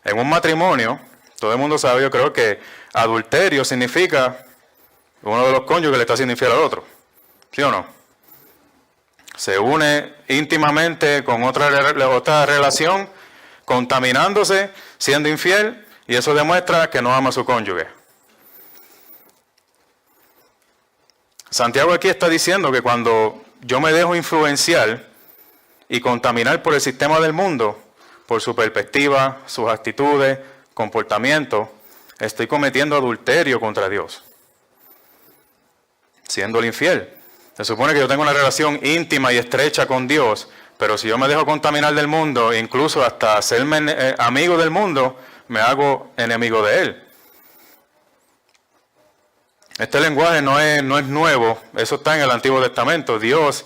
S1: En un matrimonio, todo el mundo sabe, yo creo que adulterio significa uno de los cónyuges le está siendo infiel al otro. ¿Sí o no? Se une íntimamente con otra relación, contaminándose, siendo infiel, y eso demuestra que no ama a su cónyuge. Santiago aquí está diciendo que cuando yo me dejo influenciar y contaminar por el sistema del mundo, por su perspectiva, sus actitudes, comportamiento, estoy cometiendo adulterio contra Dios, siendo el infiel. Se supone que yo tengo una relación íntima y estrecha con Dios, pero si yo me dejo contaminar del mundo, incluso hasta hacerme amigo del mundo, me hago enemigo de Él. Este lenguaje no es nuevo, eso está en el Antiguo Testamento. Dios,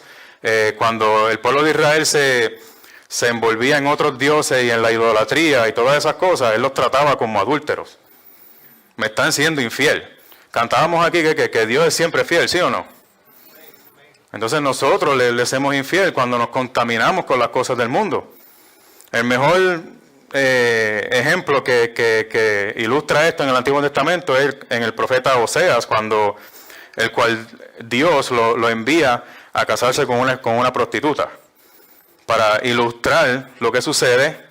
S1: cuando el pueblo de Israel se envolvía en otros dioses y en la idolatría y todas esas cosas, Él los trataba como adúlteros. Me están siendo infiel. Cantábamos aquí que Dios es siempre fiel, ¿sí o no? Entonces nosotros le hacemos infiel cuando nos contaminamos con las cosas del mundo. El mejor ejemplo que ilustra esto en el Antiguo Testamento es en el profeta Oseas, el cual Dios lo envía a casarse con una prostituta, para ilustrar lo que sucede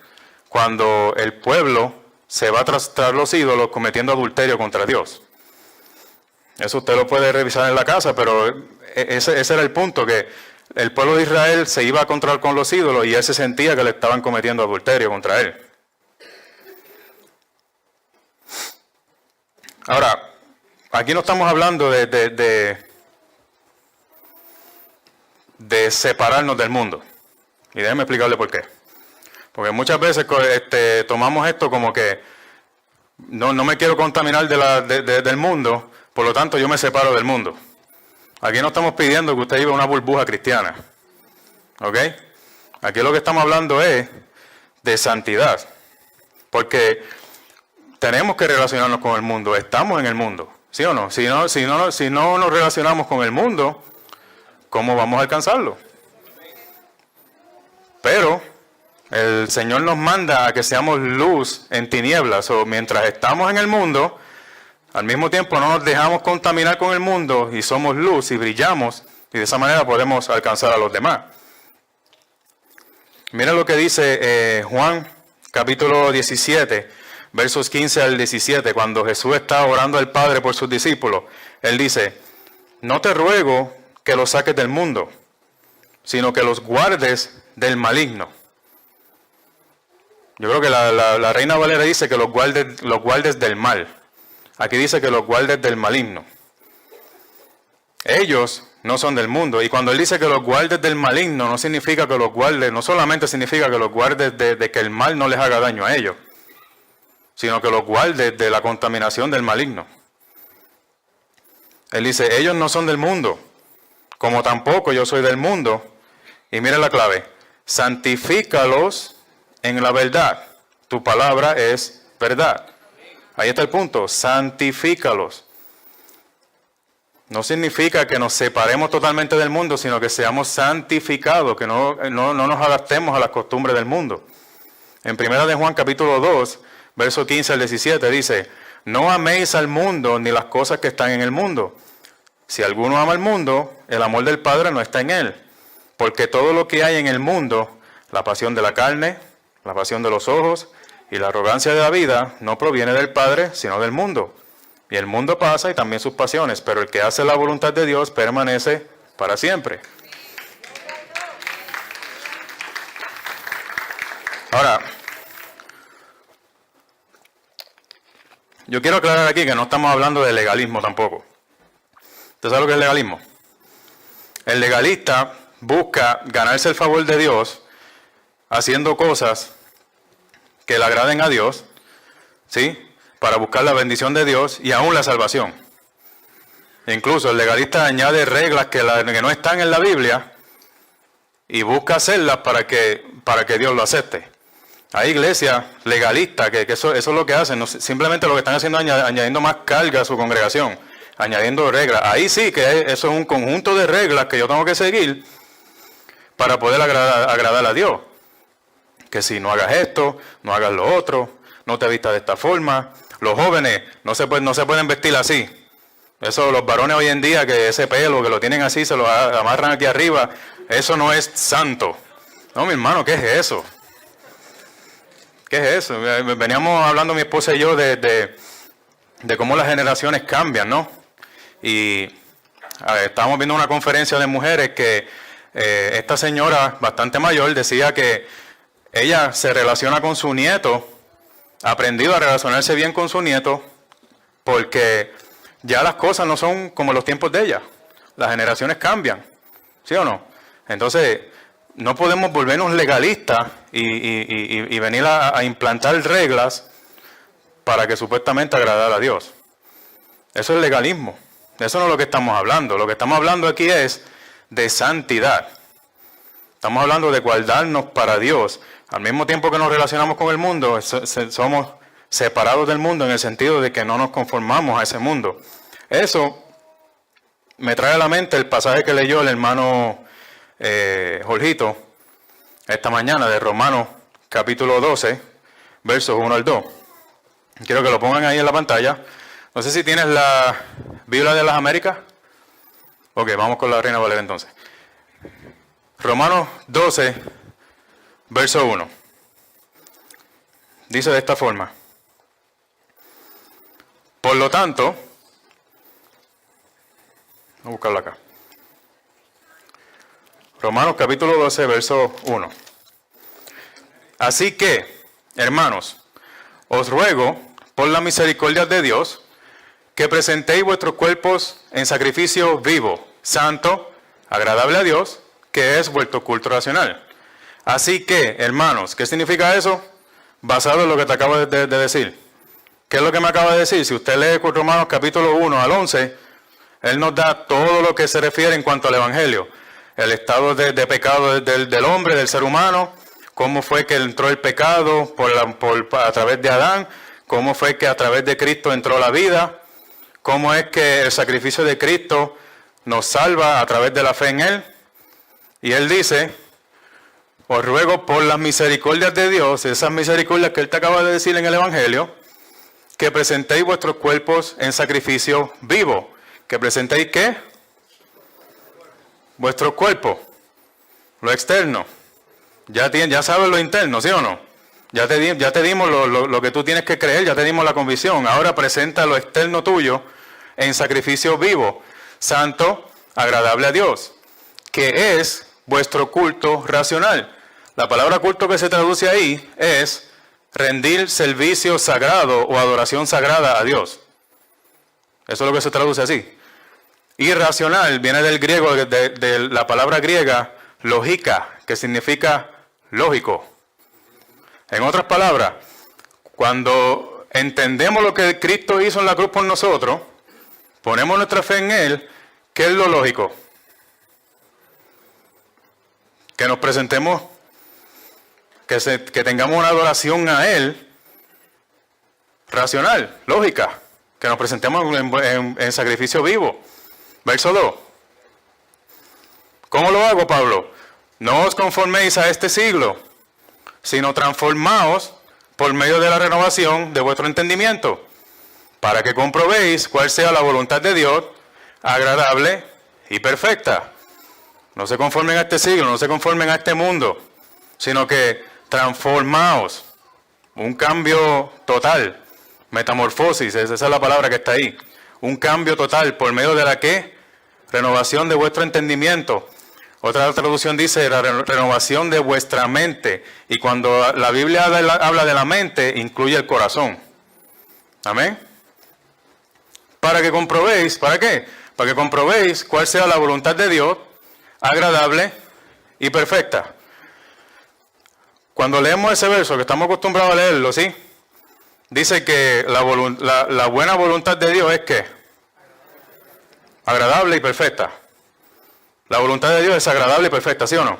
S1: cuando el pueblo se va tras los ídolos cometiendo adulterio contra Dios. Eso usted lo puede revisar en la casa, pero ese era el punto, que el pueblo de Israel se iba a encontrar con los ídolos y él se sentía que le estaban cometiendo adulterio contra él. Ahora, aquí no estamos hablando de separarnos del mundo. Y déjenme explicarle por qué. Porque muchas veces tomamos esto como que no me quiero contaminar del mundo, por lo tanto yo me separo del mundo. Aquí no estamos pidiendo que usted viva una burbuja cristiana. ¿Ok? Aquí lo que estamos hablando es de santidad. Porque tenemos que relacionarnos con el mundo, estamos en el mundo, ¿sí o no? Si no nos relacionamos con el mundo, ¿cómo vamos a alcanzarlo? Pero el Señor nos manda a que seamos luz en tinieblas, o mientras estamos en el mundo, al mismo tiempo no nos dejamos contaminar con el mundo y somos luz y brillamos, y de esa manera podemos alcanzar a los demás. Miren lo que dice Juan capítulo 17, versos 15 al 17, cuando Jesús está orando al Padre por sus discípulos. Él dice, no te ruego que los saques del mundo, sino que los guardes del maligno. Yo creo que la Reina Valera dice que los guardes del mal. Aquí dice que los guardes del maligno. Ellos no son del mundo. Y cuando él dice que los guardes del maligno, no significa que los guardes, no solamente significa que los guardes de que el mal no les haga daño a ellos, sino que los guardes de la contaminación del maligno. Él dice, ellos no son del mundo, como tampoco yo soy del mundo. Y mira la clave, santifícalos en la verdad. Tu palabra es verdad. Ahí está el punto, santifícalos. No significa que nos separemos totalmente del mundo, sino que seamos santificados, que no nos adaptemos a las costumbres del mundo. En 1 de Juan capítulo 2, verso 15 al 17 dice, no améis al mundo ni las cosas que están en el mundo. Si alguno ama al mundo, el amor del Padre no está en él. Porque todo lo que hay en el mundo, la pasión de la carne, la pasión de los ojos y la arrogancia de la vida, no proviene del Padre, sino del mundo. Y el mundo pasa y también sus pasiones, pero el que hace la voluntad de Dios permanece para siempre. Ahora, yo quiero aclarar aquí que no estamos hablando de legalismo tampoco. ¿Usted sabe lo que es legalismo? El legalista busca ganarse el favor de Dios haciendo cosas que le agraden a Dios, ¿sí?, para buscar la bendición de Dios y aún la salvación. Incluso el legalista añade reglas que no están en la Biblia y busca hacerlas para que Dios lo acepte. Hay iglesias legalistas que eso es lo que hacen, simplemente lo que están haciendo es añadiendo más carga a su congregación. añadiendo reglas. Ahí sí que eso es un conjunto de reglas que yo tengo que seguir para poder agradar a Dios. Que si no hagas esto, no hagas lo otro, no te vistas de esta forma. Los jóvenes no se pueden vestir así. Eso, los varones hoy en día, que ese pelo, que lo tienen así, se lo amarran aquí arriba, eso no es santo. No, mi hermano, ¿qué es eso? ¿Qué es eso? Veníamos hablando mi esposa y yo de cómo las generaciones cambian, ¿no? Y estábamos viendo una conferencia de mujeres que esta señora bastante mayor decía que ella se relaciona con su nieto, ha aprendido a relacionarse bien con su nieto, porque ya las cosas no son como los tiempos de ella. Las generaciones cambian, ¿sí o no? Entonces, no podemos volvernos legalistas y venir a implantar reglas para que supuestamente agradar a Dios. Eso es legalismo. Eso no es lo que estamos hablando. Lo que estamos hablando aquí es de santidad. Estamos hablando de guardarnos para Dios. Al mismo tiempo que nos relacionamos con el mundo, somos separados del mundo en el sentido de que no nos conformamos a ese mundo. Eso me trae a la mente el pasaje que leyó el hermano Jorgito esta mañana de Romanos capítulo 12, versos 1 al 2. Quiero que lo pongan ahí en la pantalla. No sé si tienes la Biblia de las Américas. Ok, vamos con la Reina Valera entonces. Romanos 12, verso 1. Dice de esta forma. Por lo tanto, voy a buscarlo acá. Romanos capítulo 12, verso 1. Así que, hermanos, os ruego, por la misericordia de Dios, que presentéis vuestros cuerpos en sacrificio vivo, santo, agradable a Dios, que es vuestro culto racional. Así que, hermanos, ¿qué significa eso? Basado en lo que te acabo de decir. ¿Qué es lo que me acaba de decir? Si usted lee Romanos capítulo 1 al 11, él nos da todo lo que se refiere en cuanto al Evangelio. El estado de pecado del hombre, del ser humano, cómo fue que entró el pecado a través de Adán, cómo fue que a través de Cristo entró la vida, cómo es que el sacrificio de Cristo nos salva a través de la fe en Él. Y Él dice, os ruego por las misericordias de Dios, esas misericordias que Él te acaba de decir en el Evangelio, que presentéis vuestros cuerpos en sacrificio vivo. ¿Que presentéis qué? Vuestro cuerpo, lo externo. Ya sabes lo interno, ¿sí o no? Ya te dimos lo que tú tienes que creer, ya te dimos la convicción. Ahora presenta lo externo tuyo en sacrificio vivo, santo, agradable a Dios, que es vuestro culto racional. La palabra culto que se traduce ahí es rendir servicio sagrado o adoración sagrada a Dios. Eso es lo que se traduce así. Y racional viene del griego, de la palabra griega lógica, que significa lógico. En otras palabras, cuando entendemos lo que Cristo hizo en la cruz por nosotros, ponemos nuestra fe en Él, ¿qué es lo lógico? Que nos presentemos, que tengamos una adoración a Él racional, lógica, que nos presentemos en sacrificio vivo. Verso 2. ¿Cómo lo hago, Pablo? No os conforméis a este siglo, sino transformaos por medio de la renovación de vuestro entendimiento, para que comprobéis cuál sea la voluntad de Dios, agradable y perfecta. No se conformen a este siglo, no se conformen a este mundo, sino que transformaos. Un cambio total, metamorfosis, esa es la palabra que está ahí. Un cambio total, ¿por medio de la qué? Renovación de vuestro entendimiento. Otra traducción dice la renovación de vuestra mente. Y cuando la Biblia habla de la mente, incluye el corazón. Amén. Para que comprobéis, ¿para qué? Para que comprobéis cuál sea la voluntad de Dios, agradable y perfecta. Cuando leemos ese verso, que estamos acostumbrados a leerlo, ¿sí? Dice que la buena voluntad de Dios es ¿qué? Agradable y perfecta. La voluntad de Dios es agradable y perfecta, ¿sí o no?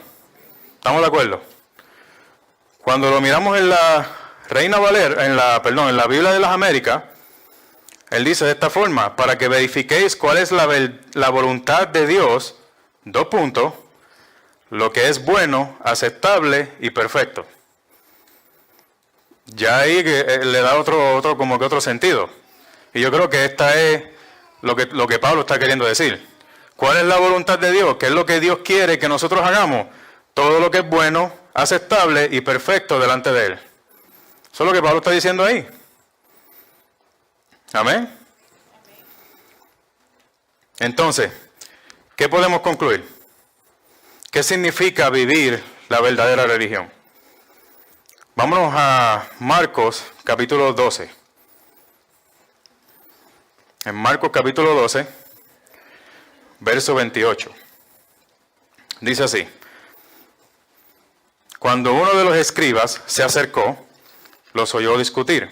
S1: ¿Estamos de acuerdo? Cuando lo miramos en la Reina Valera, en la Biblia de las Américas, Él dice de esta forma, para que verifiquéis cuál es la voluntad de Dios, dos puntos, lo que es bueno, aceptable y perfecto. Ya ahí le da como que otro sentido. Y yo creo que esta es lo que Pablo está queriendo decir. ¿Cuál es la voluntad de Dios? ¿Qué es lo que Dios quiere que nosotros hagamos? Todo lo que es bueno, aceptable y perfecto delante de Él. Eso es lo que Pablo está diciendo ahí. Amén. Entonces, ¿qué podemos concluir? ¿Qué significa vivir la verdadera religión? Vámonos a Marcos capítulo 12. En Marcos capítulo 12, verso 28. Dice así. Cuando uno de los escribas se acercó, los oyó discutir.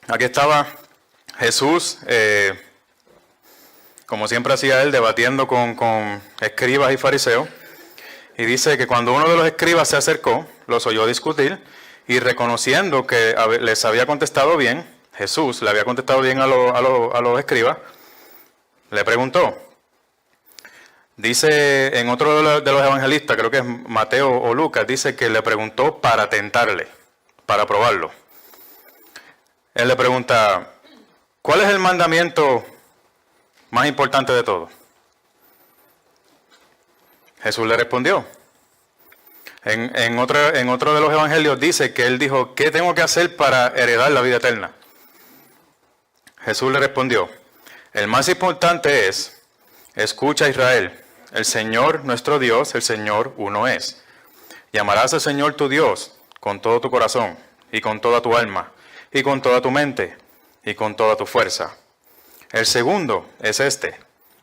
S1: Aquí estaba Jesús, como siempre hacía él, debatiendo con escribas y fariseos. Y dice que cuando uno de los escribas se acercó, los oyó discutir, y reconociendo que les había contestado bien, Jesús le había contestado bien a los escribas, le preguntó. Dice en otro de los evangelistas, creo que es Mateo o Lucas, dice que le preguntó para tentarle, para probarlo. Él le pregunta, ¿cuál es el mandamiento más importante de todos? Jesús le respondió. En otro de los evangelios dice que él dijo, ¿qué tengo que hacer para heredar la vida eterna? Jesús le respondió, el más importante es, escucha Israel, el Señor nuestro Dios, el Señor uno es. Y amarás al Señor tu Dios con todo tu corazón, y con toda tu alma, y con toda tu mente, y con toda tu fuerza. El segundo es este,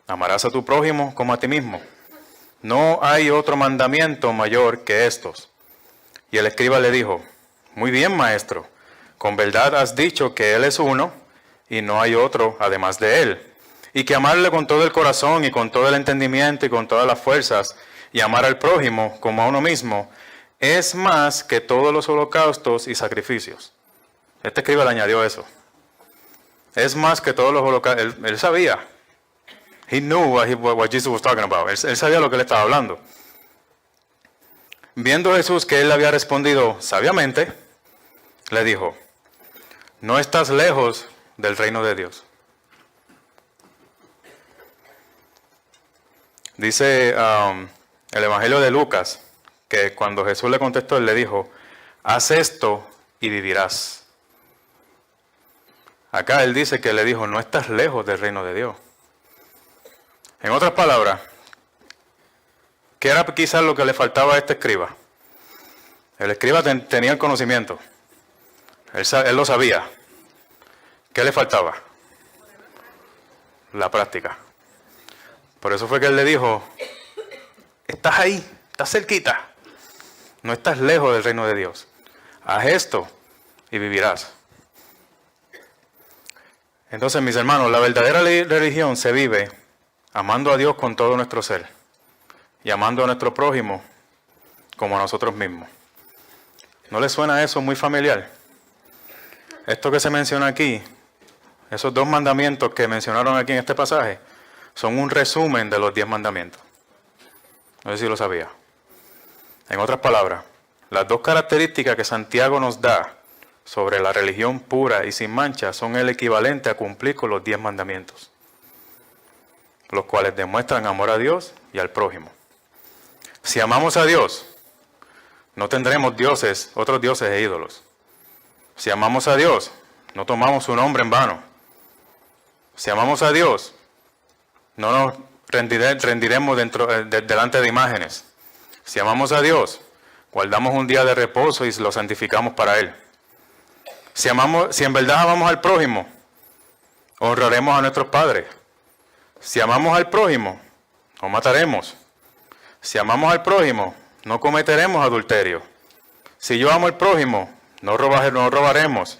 S1: amarás a tu prójimo como a ti mismo. No hay otro mandamiento mayor que estos. Y el escriba le dijo, muy bien, maestro, con verdad has dicho que Él es uno, y no hay otro además de Él. Y que amarle con todo el corazón, y con todo el entendimiento, y con todas las fuerzas, y amar al prójimo como a uno mismo, es más que todos los holocaustos y sacrificios. Este escriba le añadió eso. Es más que todos los holocaustos. Él sabía. He knew what Jesus was talking about. Él sabía lo que él estaba hablando. Viendo Jesús que él había respondido sabiamente, le dijo, no estás lejos del reino de Dios. Dice el Evangelio de Lucas, que cuando Jesús le contestó, él le dijo, haz esto y vivirás. Acá él dice que le dijo, no estás lejos del reino de Dios. En otras palabras, ¿qué era quizás lo que le faltaba a este escriba? El escriba tenía el conocimiento. Él lo sabía. ¿Qué le faltaba? La práctica. Por eso fue que él le dijo, estás ahí, estás cerquita. No estás lejos del reino de Dios. Haz esto y vivirás. Entonces, mis hermanos, la verdadera religión se vive amando a Dios con todo nuestro ser y amando a nuestro prójimo como a nosotros mismos. ¿No les suena eso muy familiar? Esto que se menciona aquí, esos 2 mandamientos que mencionaron aquí en este pasaje, son un resumen de los 10 mandamientos. No sé si lo sabía. En otras palabras, las 2 características que Santiago nos da sobre la religión pura y sin mancha son el equivalente a cumplir con los 10 mandamientos, los cuales demuestran amor a Dios y al prójimo. Si amamos a Dios, no tendremos otros dioses e ídolos. Si amamos a Dios, no tomamos su nombre en vano. Si amamos a Dios, no nos rendiremos delante de imágenes. Si amamos a Dios, guardamos un día de reposo y lo santificamos para Él. Si en verdad amamos al prójimo, honraremos a nuestros padres. Si amamos al prójimo, no mataremos. Si amamos al prójimo, no cometeremos adulterio. Si yo amo al prójimo, no robaremos.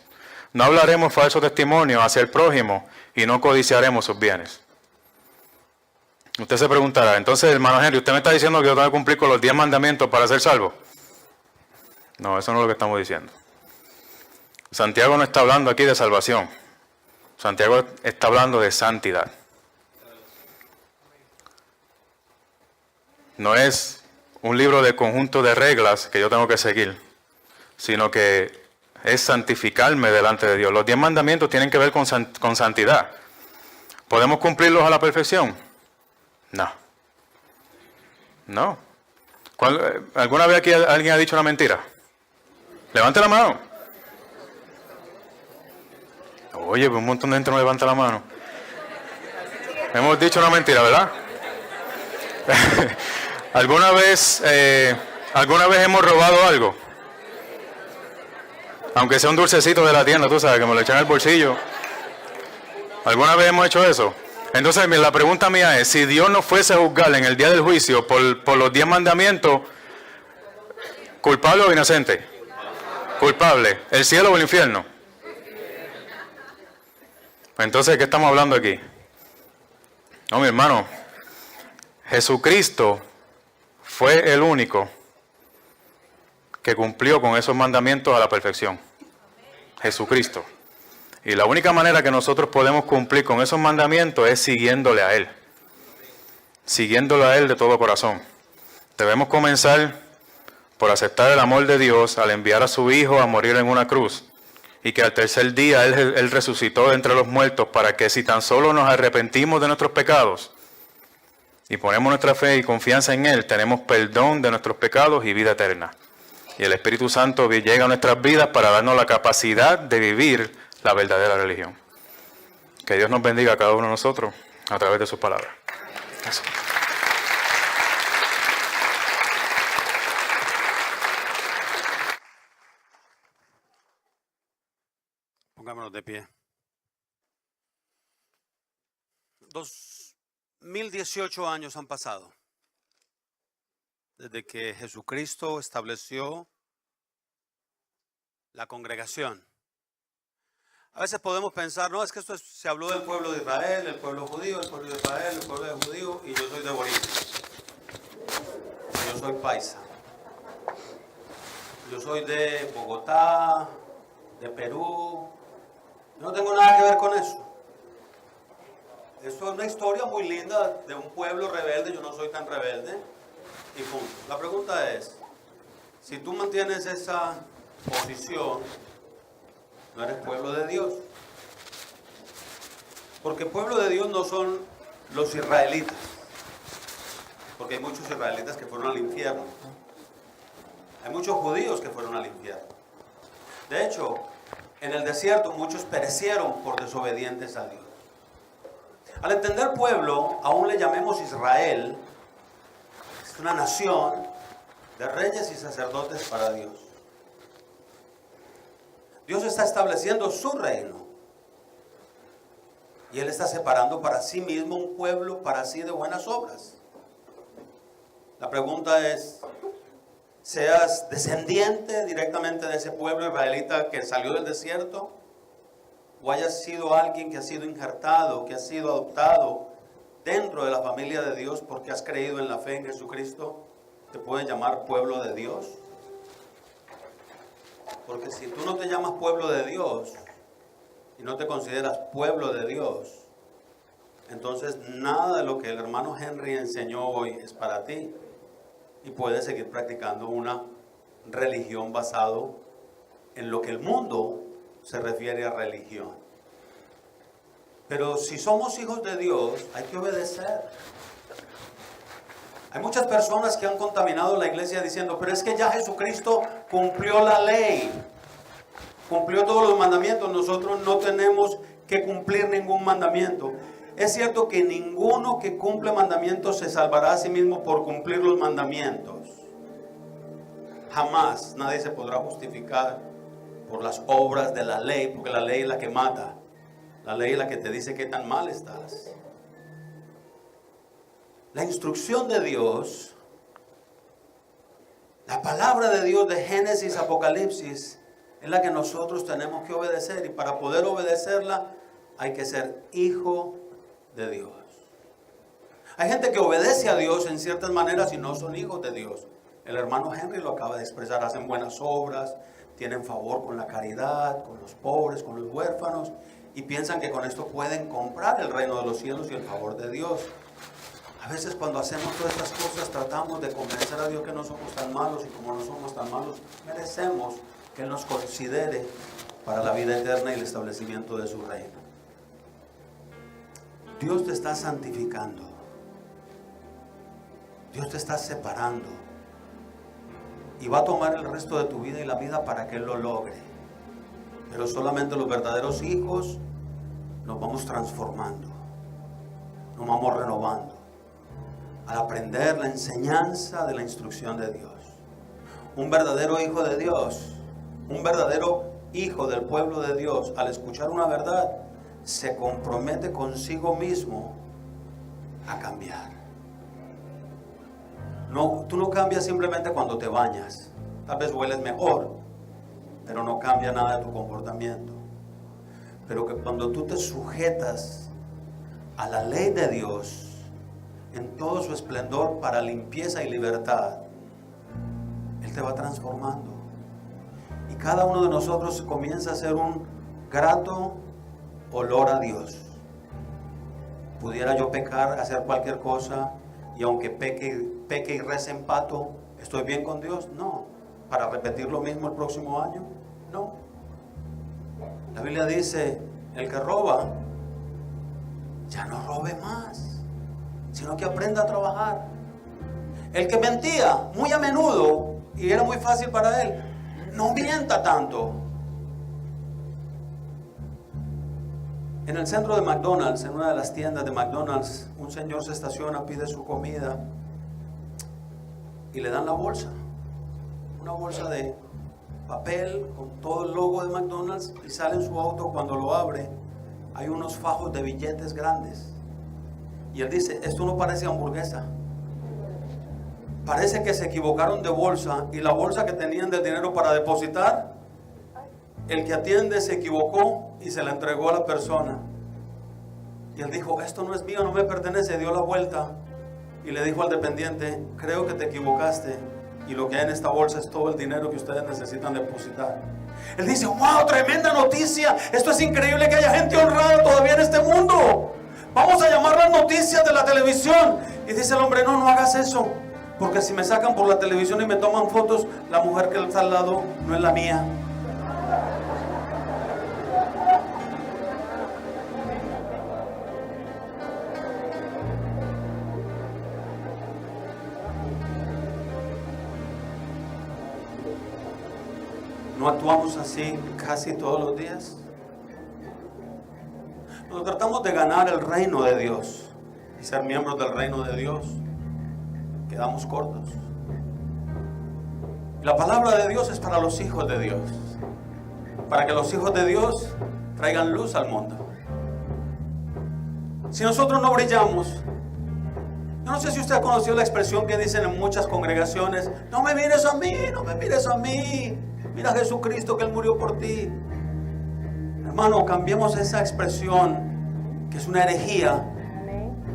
S1: No hablaremos falso testimonio hacia el prójimo y no codiciaremos sus bienes. Usted se preguntará, entonces, hermano Henry, ¿usted me está diciendo que yo tengo que cumplir con los 10 mandamientos para ser salvo? No, eso no es lo que estamos diciendo. Santiago no está hablando aquí de salvación. Santiago está hablando de santidad. No es un libro de conjunto de reglas que yo tengo que seguir, sino que es santificarme delante de Dios. Los 10 mandamientos tienen que ver con santidad. ¿Podemos cumplirlos a la perfección? No. No. ¿Alguna vez aquí alguien ha dicho una mentira? Levante la mano. Oye, pues un montón de gente no levanta la mano. Hemos dicho una mentira, ¿verdad? ¿Alguna vez hemos robado algo? Aunque sea un dulcecito de la tienda, tú sabes, que me lo echan en el bolsillo. ¿Alguna vez hemos hecho eso? Entonces, la pregunta mía es, si Dios nos fuese a juzgar en el día del juicio por los 10 mandamientos, ¿culpable o inocente? Culpable. ¿El cielo o el infierno? Entonces, ¿qué estamos hablando aquí? No, mi hermano, Jesucristo fue el único que cumplió con esos mandamientos a la perfección. Jesucristo. Y la única manera que nosotros podemos cumplir con esos mandamientos es siguiéndole a Él. Siguiéndole a Él de todo corazón. Debemos comenzar por aceptar el amor de Dios al enviar a su Hijo a morir en una cruz. Y que al tercer día Él resucitó de entre los muertos para que si tan solo nos arrepentimos de nuestros pecados y ponemos nuestra fe y confianza en Él, tenemos perdón de nuestros pecados y vida eterna. Y el Espíritu Santo llega a nuestras vidas para darnos la capacidad de vivir la verdadera religión. Que Dios nos bendiga a cada uno de nosotros a través de sus palabras. Gracias.
S2: Pongámonos de pie. 2018 años han pasado desde que Jesucristo estableció la congregación. A veces podemos pensar, no, es que se habló del pueblo de Israel, el pueblo judío, el pueblo de Israel, el pueblo de judío, y yo soy de Bolivia. Yo soy paisa. Yo soy de Bogotá, de Perú. Yo no tengo nada que ver con eso. Esto es una historia muy linda de un pueblo rebelde. Yo no soy tan rebelde. Y punto. La pregunta es, si tú mantienes esa posición, no eres pueblo de Dios. Porque pueblo de Dios no son los israelitas. Porque hay muchos israelitas que fueron al infierno. Hay muchos judíos que fueron al infierno. De hecho, en el desierto muchos perecieron por desobedientes a Dios. Al entender pueblo, aún le llamemos Israel, es una nación de reyes y sacerdotes para Dios. Dios está estableciendo su reino. Y Él está separando para sí mismo un pueblo para sí de buenas obras. La pregunta es, ¿seas descendiente directamente de ese pueblo israelita que salió del desierto? ¿O hayas sido alguien que ha sido injertado, que ha sido adoptado dentro de la familia de Dios porque has creído en la fe en Jesucristo? ¿Te pueden llamar pueblo de Dios? Porque si tú no te llamas pueblo de Dios y no te consideras pueblo de Dios, entonces nada de lo que el hermano Henry enseñó hoy es para ti. Y puedes seguir practicando una religión basado en lo que el mundo se refiere a religión. Pero si somos hijos de Dios, hay que obedecer. Hay muchas personas que han contaminado la iglesia diciendo, pero es que ya Jesucristo cumplió la ley, cumplió todos los mandamientos, nosotros no tenemos que cumplir ningún mandamiento. Es cierto que ninguno que cumple mandamientos se salvará a sí mismo por cumplir los mandamientos. Jamás nadie se podrá justificar por las obras de la ley, porque la ley es la que mata. La ley es la que te dice qué tan mal estás. La instrucción de Dios, la palabra de Dios de Génesis, Apocalipsis, es la que nosotros tenemos que obedecer. Y para poder obedecerla hay que ser hijo de Dios. Hay gente que obedece a Dios en ciertas maneras y no son hijos de Dios. El hermano Henry lo acaba de expresar, hacen buenas obras, tienen favor con la caridad, con los pobres, con los huérfanos, y piensan que con esto pueden comprar el reino de los cielos y el favor de Dios. A veces cuando hacemos todas estas cosas tratamos de convencer a Dios que no somos tan malos, y como no somos tan malos, merecemos que Él nos considere para la vida eterna y el establecimiento de su reino. Dios te está santificando. Dios te está separando. Y va a tomar el resto de tu vida y la vida para que Él lo logre. Pero solamente los verdaderos hijos nos vamos transformando, nos vamos renovando al aprender la enseñanza de la instrucción de Dios. Un verdadero hijo de Dios, un verdadero hijo del pueblo de Dios, al escuchar una verdad, se compromete consigo mismo a cambiar. No, tú no cambias simplemente cuando te bañas. Tal vez hueles mejor, pero no cambia nada de tu comportamiento. Pero que cuando tú te sujetas a la ley de Dios en todo su esplendor para limpieza y libertad, Él te va transformando. Y cada uno de nosotros comienza a ser un grato olor a Dios. Pudiera yo pecar, hacer cualquier cosa, y aunque peque y rece en pato, ¿estoy bien con Dios? No. ¿Para repetir lo mismo el próximo año? No. La Biblia dice, el que roba, ya no robe más, sino que aprenda a trabajar. El que mentía muy a menudo, y era muy fácil para él, no mienta tanto. En el centro de McDonald's, en una de las tiendas de McDonald's, un señor se estaciona, pide su comida y le dan la bolsa. Una bolsa de papel con todo el logo de McDonald's, y sale en su auto. Cuando lo abre, hay unos fajos de billetes grandes. Y él dice, esto no parece hamburguesa. Parece que se equivocaron de bolsa, y la bolsa que tenían del dinero para depositar, el que atiende se equivocó y se la entregó a la persona. Y él dijo, esto no es mío, no me pertenece. Dio la vuelta y le dijo al dependiente, creo que te equivocaste, y lo que hay en esta bolsa es todo el dinero que ustedes necesitan depositar. Él dice, wow, tremenda noticia, esto es increíble que haya gente honrada todavía en este mundo. Vamos a llamar las noticias de la televisión. Y dice el hombre, no, no hagas eso, porque si me sacan por la televisión y me toman fotos, la mujer que está al lado no es la mía. ¿No actuamos así casi todos los días? Nos tratamos de ganar el reino de Dios y ser miembros del reino de Dios. Quedamos cortos. La palabra de Dios es para los hijos de Dios, para que los hijos de Dios traigan luz al mundo. Si nosotros no brillamos, yo no sé si usted ha conocido la expresión que dicen en muchas congregaciones, no me mires a mí, no me mires a mí, mira a Jesucristo que Él murió por ti. Hermano, cambiemos esa expresión, que es una herejía,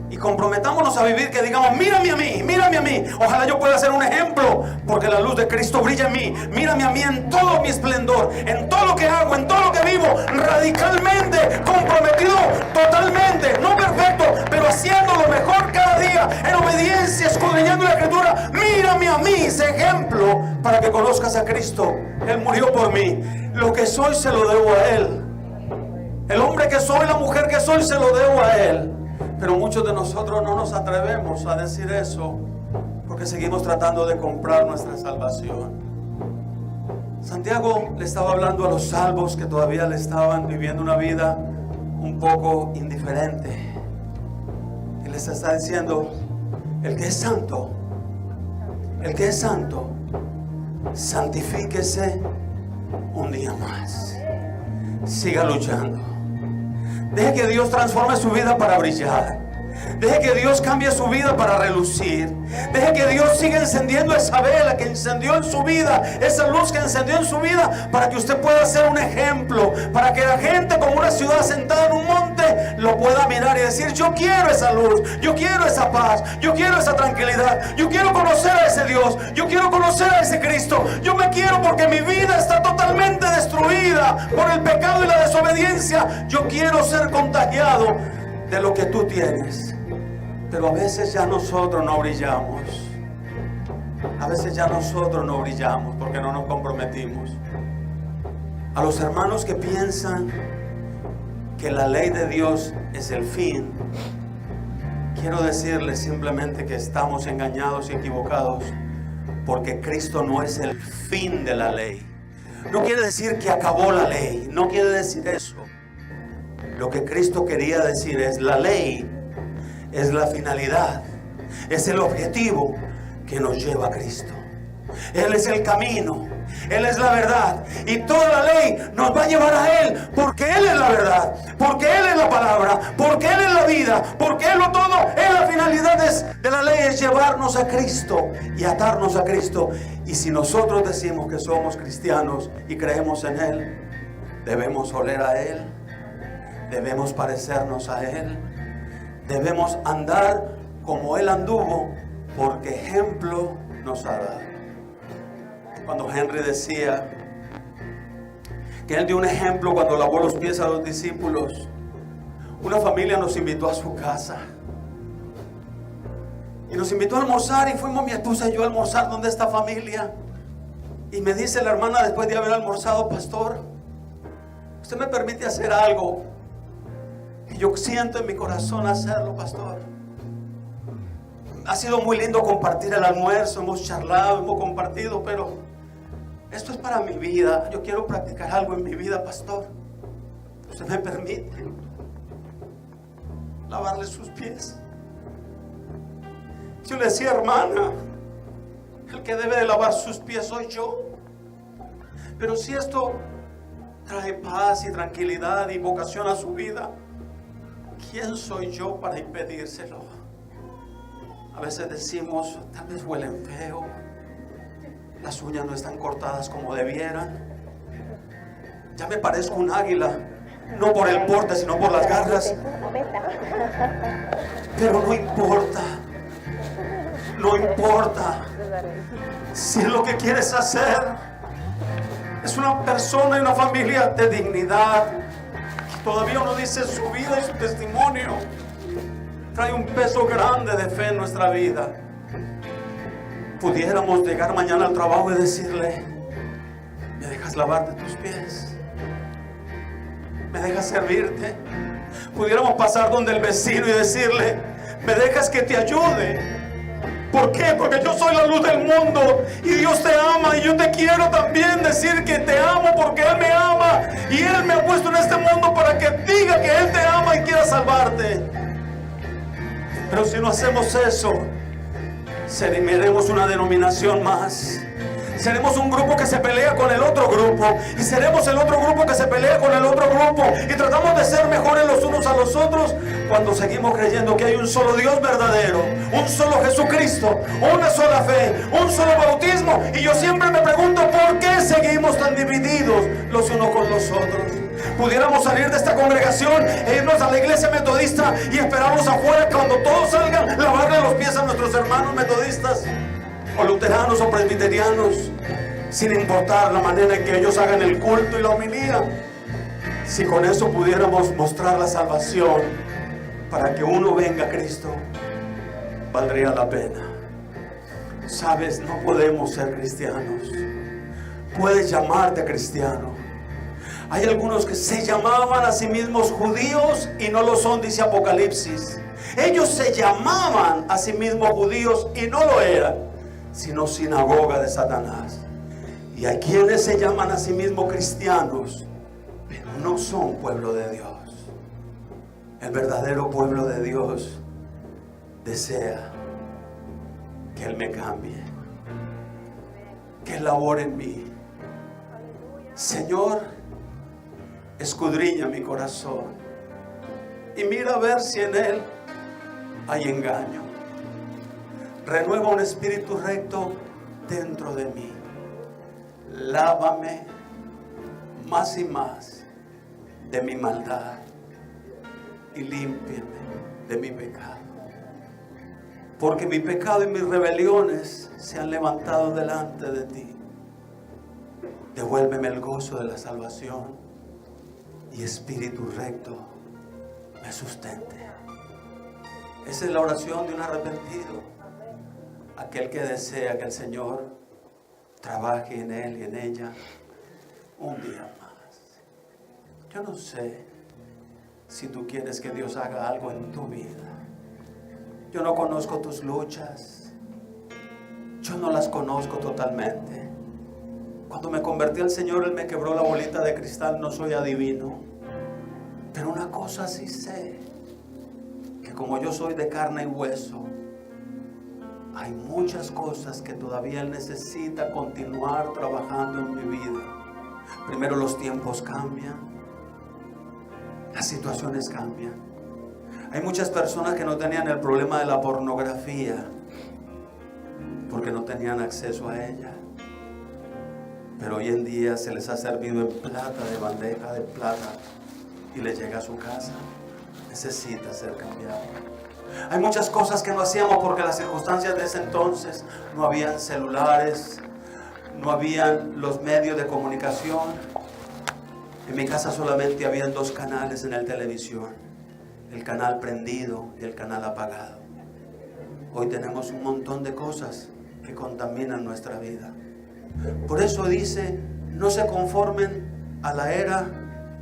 S2: y comprometámonos a vivir que digamos, mírame a mí, mírame a mí. Ojalá yo pueda ser un ejemplo, porque la luz de Cristo brilla en mí. Mírame a mí en todo mi esplendor, en todo lo que hago, en todo lo que vivo, radicalmente, comprometido, totalmente, no perfecto, pero haciendo lo mejor cada día, en obediencia, escudriñando la Escritura. Mírame a mí, ese ejemplo, para que conozcas a Cristo. Él murió por mí. Lo que soy se lo debo a Él. El hombre que soy, la mujer que soy, se lo debo a Él. Pero muchos de nosotros no nos atrevemos a decir eso, porque seguimos tratando de comprar nuestra salvación. Santiago le estaba hablando a los salvos que todavía le estaban viviendo una vida un poco indiferente. Y les está diciendo, el que es santo, santifíquese un día más. Siga luchando. Deje que Dios transforme su vida para brillar. Deje que Dios cambie su vida para relucir. Deje que Dios siga encendiendo esa vela que encendió en su vida, esa luz que encendió en su vida, para que usted pueda ser un ejemplo, para que la gente, como una ciudad sentada en un monte, lo pueda mirar y decir: yo quiero esa luz, yo quiero esa paz, yo quiero esa tranquilidad, yo quiero conocer a ese Dios, yo quiero conocer a ese Cristo. Yo me quiero porque mi vida está totalmente destruida por el pecado y la desobediencia. Yo quiero ser contagiado de lo que tú tienes. Pero a veces ya nosotros no brillamos. A veces ya nosotros no brillamos porque no nos comprometimos. A los hermanos que piensan que la ley de Dios es el fin, quiero decirles simplemente que estamos engañados y equivocados, porque Cristo no es el fin de la ley. No quiere decir que acabó la ley, no quiere decir eso. Lo que Cristo quería decir es: la ley es la finalidad, es el objetivo que nos lleva a Cristo. Él es el camino, Él es la verdad, y toda la ley nos va a llevar a Él, porque Él es la verdad, porque Él es la palabra, porque Él es la vida, porque Él lo todo. La finalidad de la ley es llevarnos a Cristo y atarnos a Cristo. Y si nosotros decimos que somos cristianos y creemos en Él, debemos oler a Él, debemos parecernos a Él, debemos andar como Él anduvo, porque ejemplo nos ha dado. Cuando Henry decía que él dio un ejemplo cuando lavó los pies a los discípulos, una familia nos invitó a su casa y nos invitó a almorzar, y fuimos mi esposa y yo a almorzar donde esta familia. Y me dice la hermana, después de haber almorzado: pastor, ¿usted me permite hacer algo? Y yo siento en mi corazón hacerlo, pastor. Ha sido muy lindo compartir el almuerzo, hemos charlado, hemos compartido, pero esto es para mi vida. Yo quiero practicar algo en mi vida, pastor. ¿Usted me permite lavarle sus pies? Yo le decía: hermana, el que debe de lavar sus pies soy yo. Pero si esto trae paz y tranquilidad y vocación a su vida, ¿quién soy yo para impedírselo? A veces decimos: tal vez huelen feo, las uñas no están cortadas como debieran, ya me parezco un águila, no por el porte sino por las garras. Pero no importa, no importa. Si lo que quieres hacer es una persona y una familia de dignidad, todavía uno dice su vida y su testimonio trae un peso grande de fe en nuestra vida. Pudiéramos llegar mañana al trabajo y decirle: ¿me dejas lavarte tus pies? ¿Me dejas servirte? Pudiéramos pasar donde el vecino y decirle: ¿me dejas que te ayude? ¿Por qué? Porque yo soy la luz del mundo y Dios te ama, y yo te quiero también decir que te amo porque Él me ama y Él me ha puesto en este mundo para que diga que Él te ama y quiera salvarte. Pero si no hacemos eso, seremos una denominación más. Seremos un grupo que se pelea con el otro grupo, y seremos el otro grupo que se pelea con el otro grupo, y tratamos de ser mejores los unos a los otros, cuando seguimos creyendo que hay un solo Dios verdadero, un solo Jesucristo, una sola fe, un solo bautismo. Y yo siempre me pregunto: ¿por qué seguimos tan divididos los unos con los otros? Pudiéramos salir de esta congregación e irnos a la iglesia metodista y esperarlos afuera cuando todos salgan, lavarle los pies a nuestros hermanos metodistas o luteranos o presbiterianos, sin importar la manera en que ellos hagan el culto y la homilía. Si con eso pudiéramos mostrar la salvación para que uno venga a Cristo, valdría la pena. Sabes, no podemos ser cristianos. Puedes llamarte cristiano. Hay algunos que se llamaban a sí mismos judíos y no lo son, dice Apocalipsis. Ellos se llamaban a sí mismos judíos y no lo eran, sino sinagoga de Satanás. Y hay quienes se llaman a sí mismos cristianos, pero no son pueblo de Dios. El verdadero pueblo de Dios desea que Él me cambie, que Él labore en mí. Señor, escudriña mi corazón y mira a ver si en él hay engaño. Renueva un espíritu recto dentro de mí. Lávame más y más de mi maldad y límpiame de mi pecado. Porque mi pecado y mis rebeliones se han levantado delante de ti. Devuélveme el gozo de la salvación y espíritu recto me sustente. Esa es la oración de un arrepentido. Aquel que desea que el Señor trabaje en él y en ella un día más. Yo no sé si tú quieres que Dios haga algo en tu vida. Yo no conozco tus luchas. Yo no las conozco totalmente. Cuando me convertí al Señor, Él me quebró la bolita de cristal. No soy adivino. Pero una cosa sí sé, que como yo soy de carne y hueso, hay muchas cosas que todavía Él necesita continuar trabajando en mi vida. Primero, los tiempos cambian, las situaciones cambian. Hay muchas personas que no tenían el problema de la pornografía porque no tenían acceso a ella. Pero hoy en día se les ha servido en plata, de bandeja de plata, y les llega a su casa. Necesita ser cambiado. Hay muchas cosas que no hacíamos porque las circunstancias de ese entonces no habían celulares, no habían los medios de comunicación. En mi casa solamente habían 2 canales en la televisión, el canal prendido y el canal apagado. Hoy tenemos un montón de cosas que contaminan nuestra vida. Por eso dice, no se conformen a la era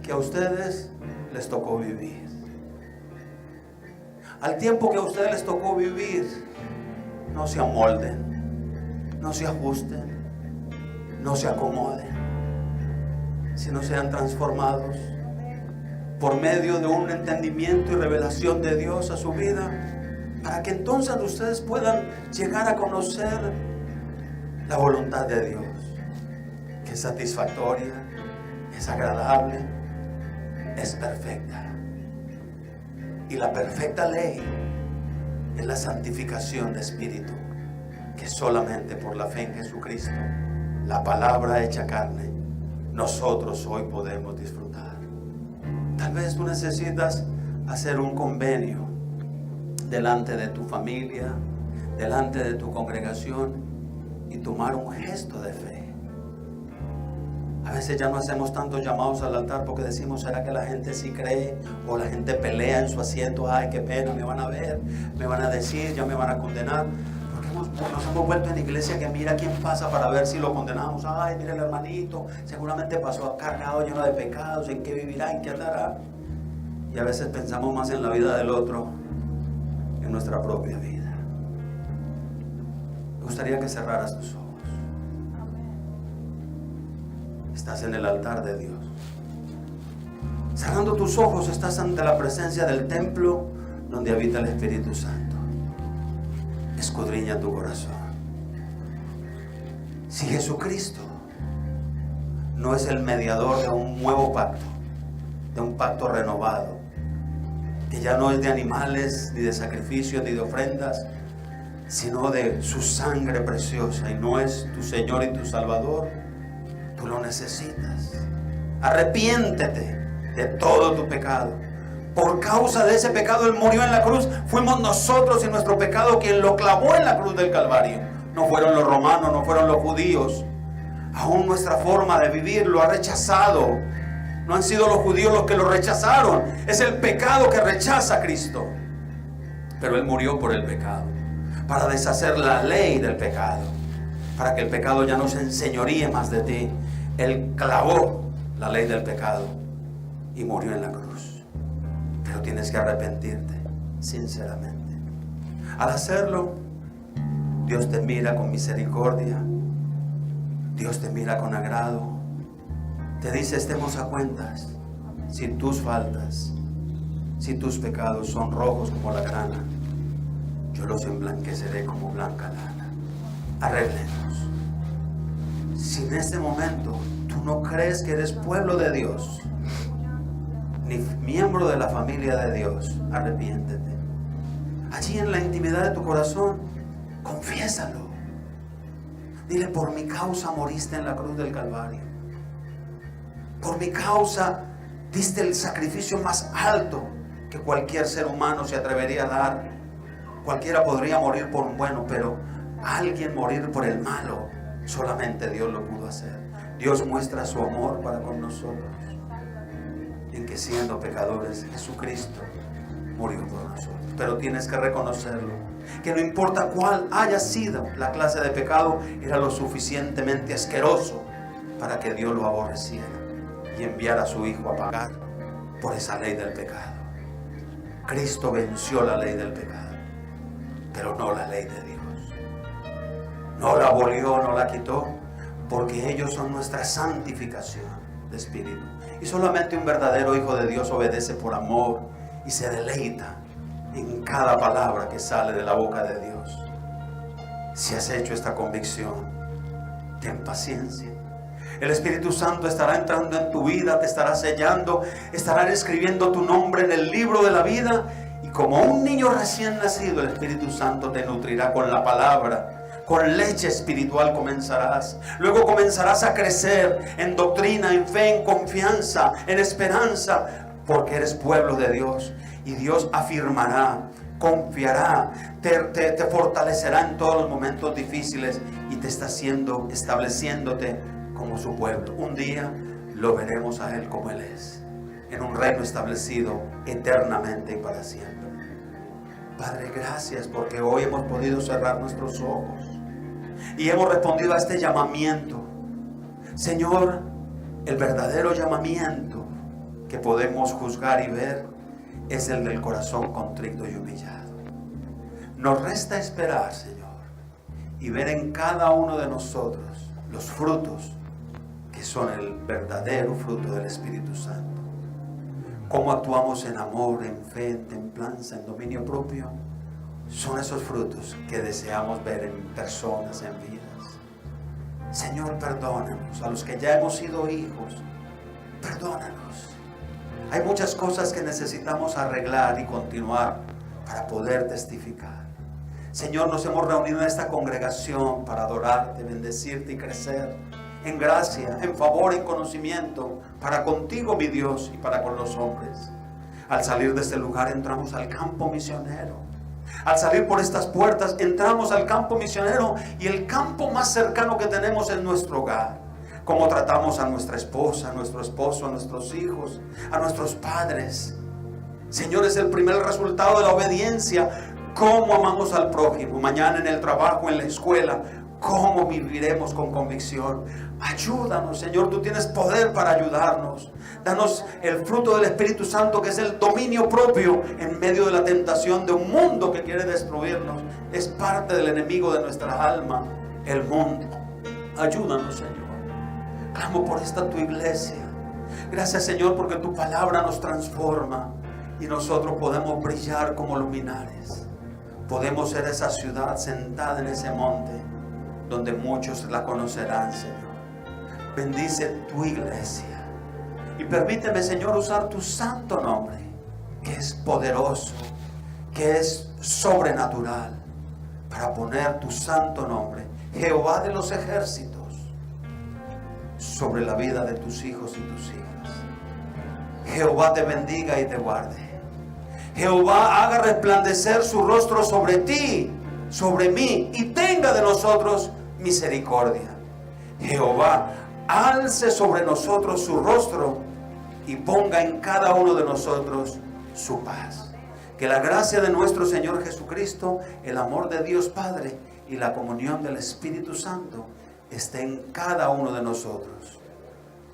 S2: que a ustedes les tocó vivir. Al tiempo que a ustedes les tocó vivir, no se amolden, no se ajusten, no se acomoden, sino sean transformados por medio de un entendimiento y revelación de Dios a su vida, para que entonces ustedes puedan llegar a conocer la voluntad de Dios, que es satisfactoria, es agradable, es perfecta. Y la perfecta ley es la santificación de espíritu, que solamente por la fe en Jesucristo, la palabra hecha carne, nosotros hoy podemos disfrutar. Tal vez tú necesitas hacer un convenio delante de tu familia, delante de tu congregación, y tomar un gesto de fe. A veces ya no hacemos tantos llamados al altar porque decimos, ¿será que la gente sí cree? O la gente pelea en su asiento, ay, qué pena, me van a ver, me van a decir, ya me van a condenar. Porque nos hemos vuelto en la iglesia que mira quién pasa para ver si lo condenamos. Ay, mira el hermanito, seguramente pasó cargado, lleno de pecados, ¿en qué vivirá? ¿En qué andará? Y a veces pensamos más en la vida del otro que en nuestra propia vida. Me gustaría que cerraras tus ojos. Estás en el altar de Dios. Cerrando tus ojos, estás ante la presencia del templo donde habita el Espíritu Santo. Escudriña tu corazón. Si Jesucristo no es el mediador de un nuevo pacto, de un pacto renovado, que ya no es de animales, ni de sacrificios, ni de ofrendas, sino de su sangre preciosa, y no es tu Señor y tu Salvador, tú lo necesitas. Arrepiéntete de todo tu pecado. Por causa de ese pecado Él murió en la cruz. Fuimos nosotros y nuestro pecado quien lo clavó en la cruz del Calvario. No fueron los romanos, no fueron los judíos. Aún nuestra forma de vivir lo ha rechazado. No han sido los judíos los que lo rechazaron. Es el pecado que rechaza a Cristo. Pero Él murió por el pecado, para deshacer la ley del pecado, para que el pecado ya no se enseñoríe más de ti. Él clavó la ley del pecado y murió en la cruz. Pero tienes que arrepentirte sinceramente. Al hacerlo, Dios te mira con misericordia, Dios te mira con agrado. Te dice, estemos a cuentas. Si tus faltas, si tus pecados son rojos como la grana, yo los emblanqueceré como blanca lana. Arreglemos. Si en este momento tú no crees que eres pueblo de Dios, ni miembro de la familia de Dios, arrepiéntete. allí en la intimidad de tu corazón, confiésalo. Dile: por mi causa moriste en la cruz del Calvario. Por mi causa diste el sacrificio más alto que cualquier ser humano se atrevería a dar. Cualquiera podría morir por un bueno, pero alguien morir por el malo, solamente Dios lo pudo hacer. Dios muestra su amor para con nosotros en que, siendo pecadores, Jesucristo murió por nosotros. Pero tienes que reconocerlo, que no importa cuál haya sido la clase de pecado, era lo suficientemente asqueroso para que Dios lo aborreciera y enviara a su Hijo a pagar por esa ley del pecado. Cristo venció la ley del pecado, pero no la ley de Dios. No la abolió, no la quitó, porque ellos son nuestra santificación de espíritu. Y solamente un verdadero hijo de Dios obedece por amor y se deleita en cada palabra que sale de la boca de Dios. Si has hecho esta convicción, ten paciencia. El Espíritu Santo estará entrando en tu vida, te estará sellando, estará escribiendo tu nombre en el libro de la vida, y como un niño recién nacido, el Espíritu Santo te nutrirá con la palabra. Con leche espiritual comenzarás. Luego comenzarás a crecer en doctrina, en fe, en confianza, en esperanza, porque eres pueblo de Dios. Y Dios afirmará, confiará, te fortalecerá en todos los momentos difíciles y te está estableciéndote como su pueblo. Un día lo veremos a Él como Él es, en un reino establecido eternamente y para siempre. Padre, gracias porque hoy hemos podido cerrar nuestros ojos y hemos respondido a este llamamiento. Señor, el verdadero llamamiento que podemos juzgar y ver es el del corazón contrito y humillado. Nos resta esperar, Señor, y ver en cada uno de nosotros los frutos que son el verdadero fruto del Espíritu Santo. Cómo actuamos en amor, en fe, en templanza, en dominio propio. Son esos frutos que deseamos ver en personas, en vidas. Señor, perdónanos. A los que ya hemos sido hijos, perdónanos. Hay muchas cosas que necesitamos arreglar y continuar para poder testificar. Señor, nos hemos reunido en esta congregación para adorarte, bendecirte y crecer en gracia, en favor, en conocimiento, para contigo, mi Dios, y para con los hombres. Al salir de este lugar entramos al campo misionero. Al salir por estas puertas entramos al campo misionero, y el campo más cercano que tenemos es nuestro hogar. Cómo tratamos a nuestra esposa, a nuestro esposo, a nuestros hijos, a nuestros padres. Señor, es el primer resultado de la obediencia. Cómo amamos al prójimo. Mañana en el trabajo, en la escuela, cómo viviremos con convicción. Ayúdanos, Señor, tú tienes poder para ayudarnos. Danos el fruto del Espíritu Santo, que es el dominio propio en medio de la tentación de un mundo que quiere destruirnos. Es parte del enemigo de nuestra alma, el mundo. Ayúdanos, Señor. Clamo por esta tu iglesia. Gracias, Señor, porque tu palabra nos transforma y nosotros podemos brillar como luminares. Podemos ser esa ciudad sentada en ese monte donde muchos la conocerán, Señor. Bendice tu iglesia y permíteme, Señor, usar tu santo nombre, que es poderoso, que es sobrenatural, para poner tu santo nombre, Jehová de los ejércitos, sobre la vida de tus hijos y tus hijas. Jehová te bendiga y te guarde. Jehová haga resplandecer su rostro sobre ti, sobre mí, y tenga de nosotros misericordia. Jehová alce sobre nosotros su rostro y ponga en cada uno de nosotros su paz. Que la gracia de nuestro Señor Jesucristo, el amor de Dios Padre y la comunión del Espíritu Santo esté en cada uno de nosotros.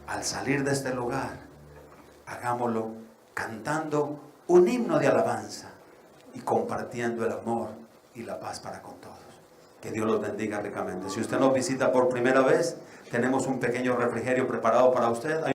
S2: Al salir de este lugar, hagámoslo cantando un himno de alabanza y compartiendo el amor y la paz para con todos. Que Dios los bendiga ricamente. Si usted nos visita por primera vez, tenemos un pequeño refrigerio preparado para usted.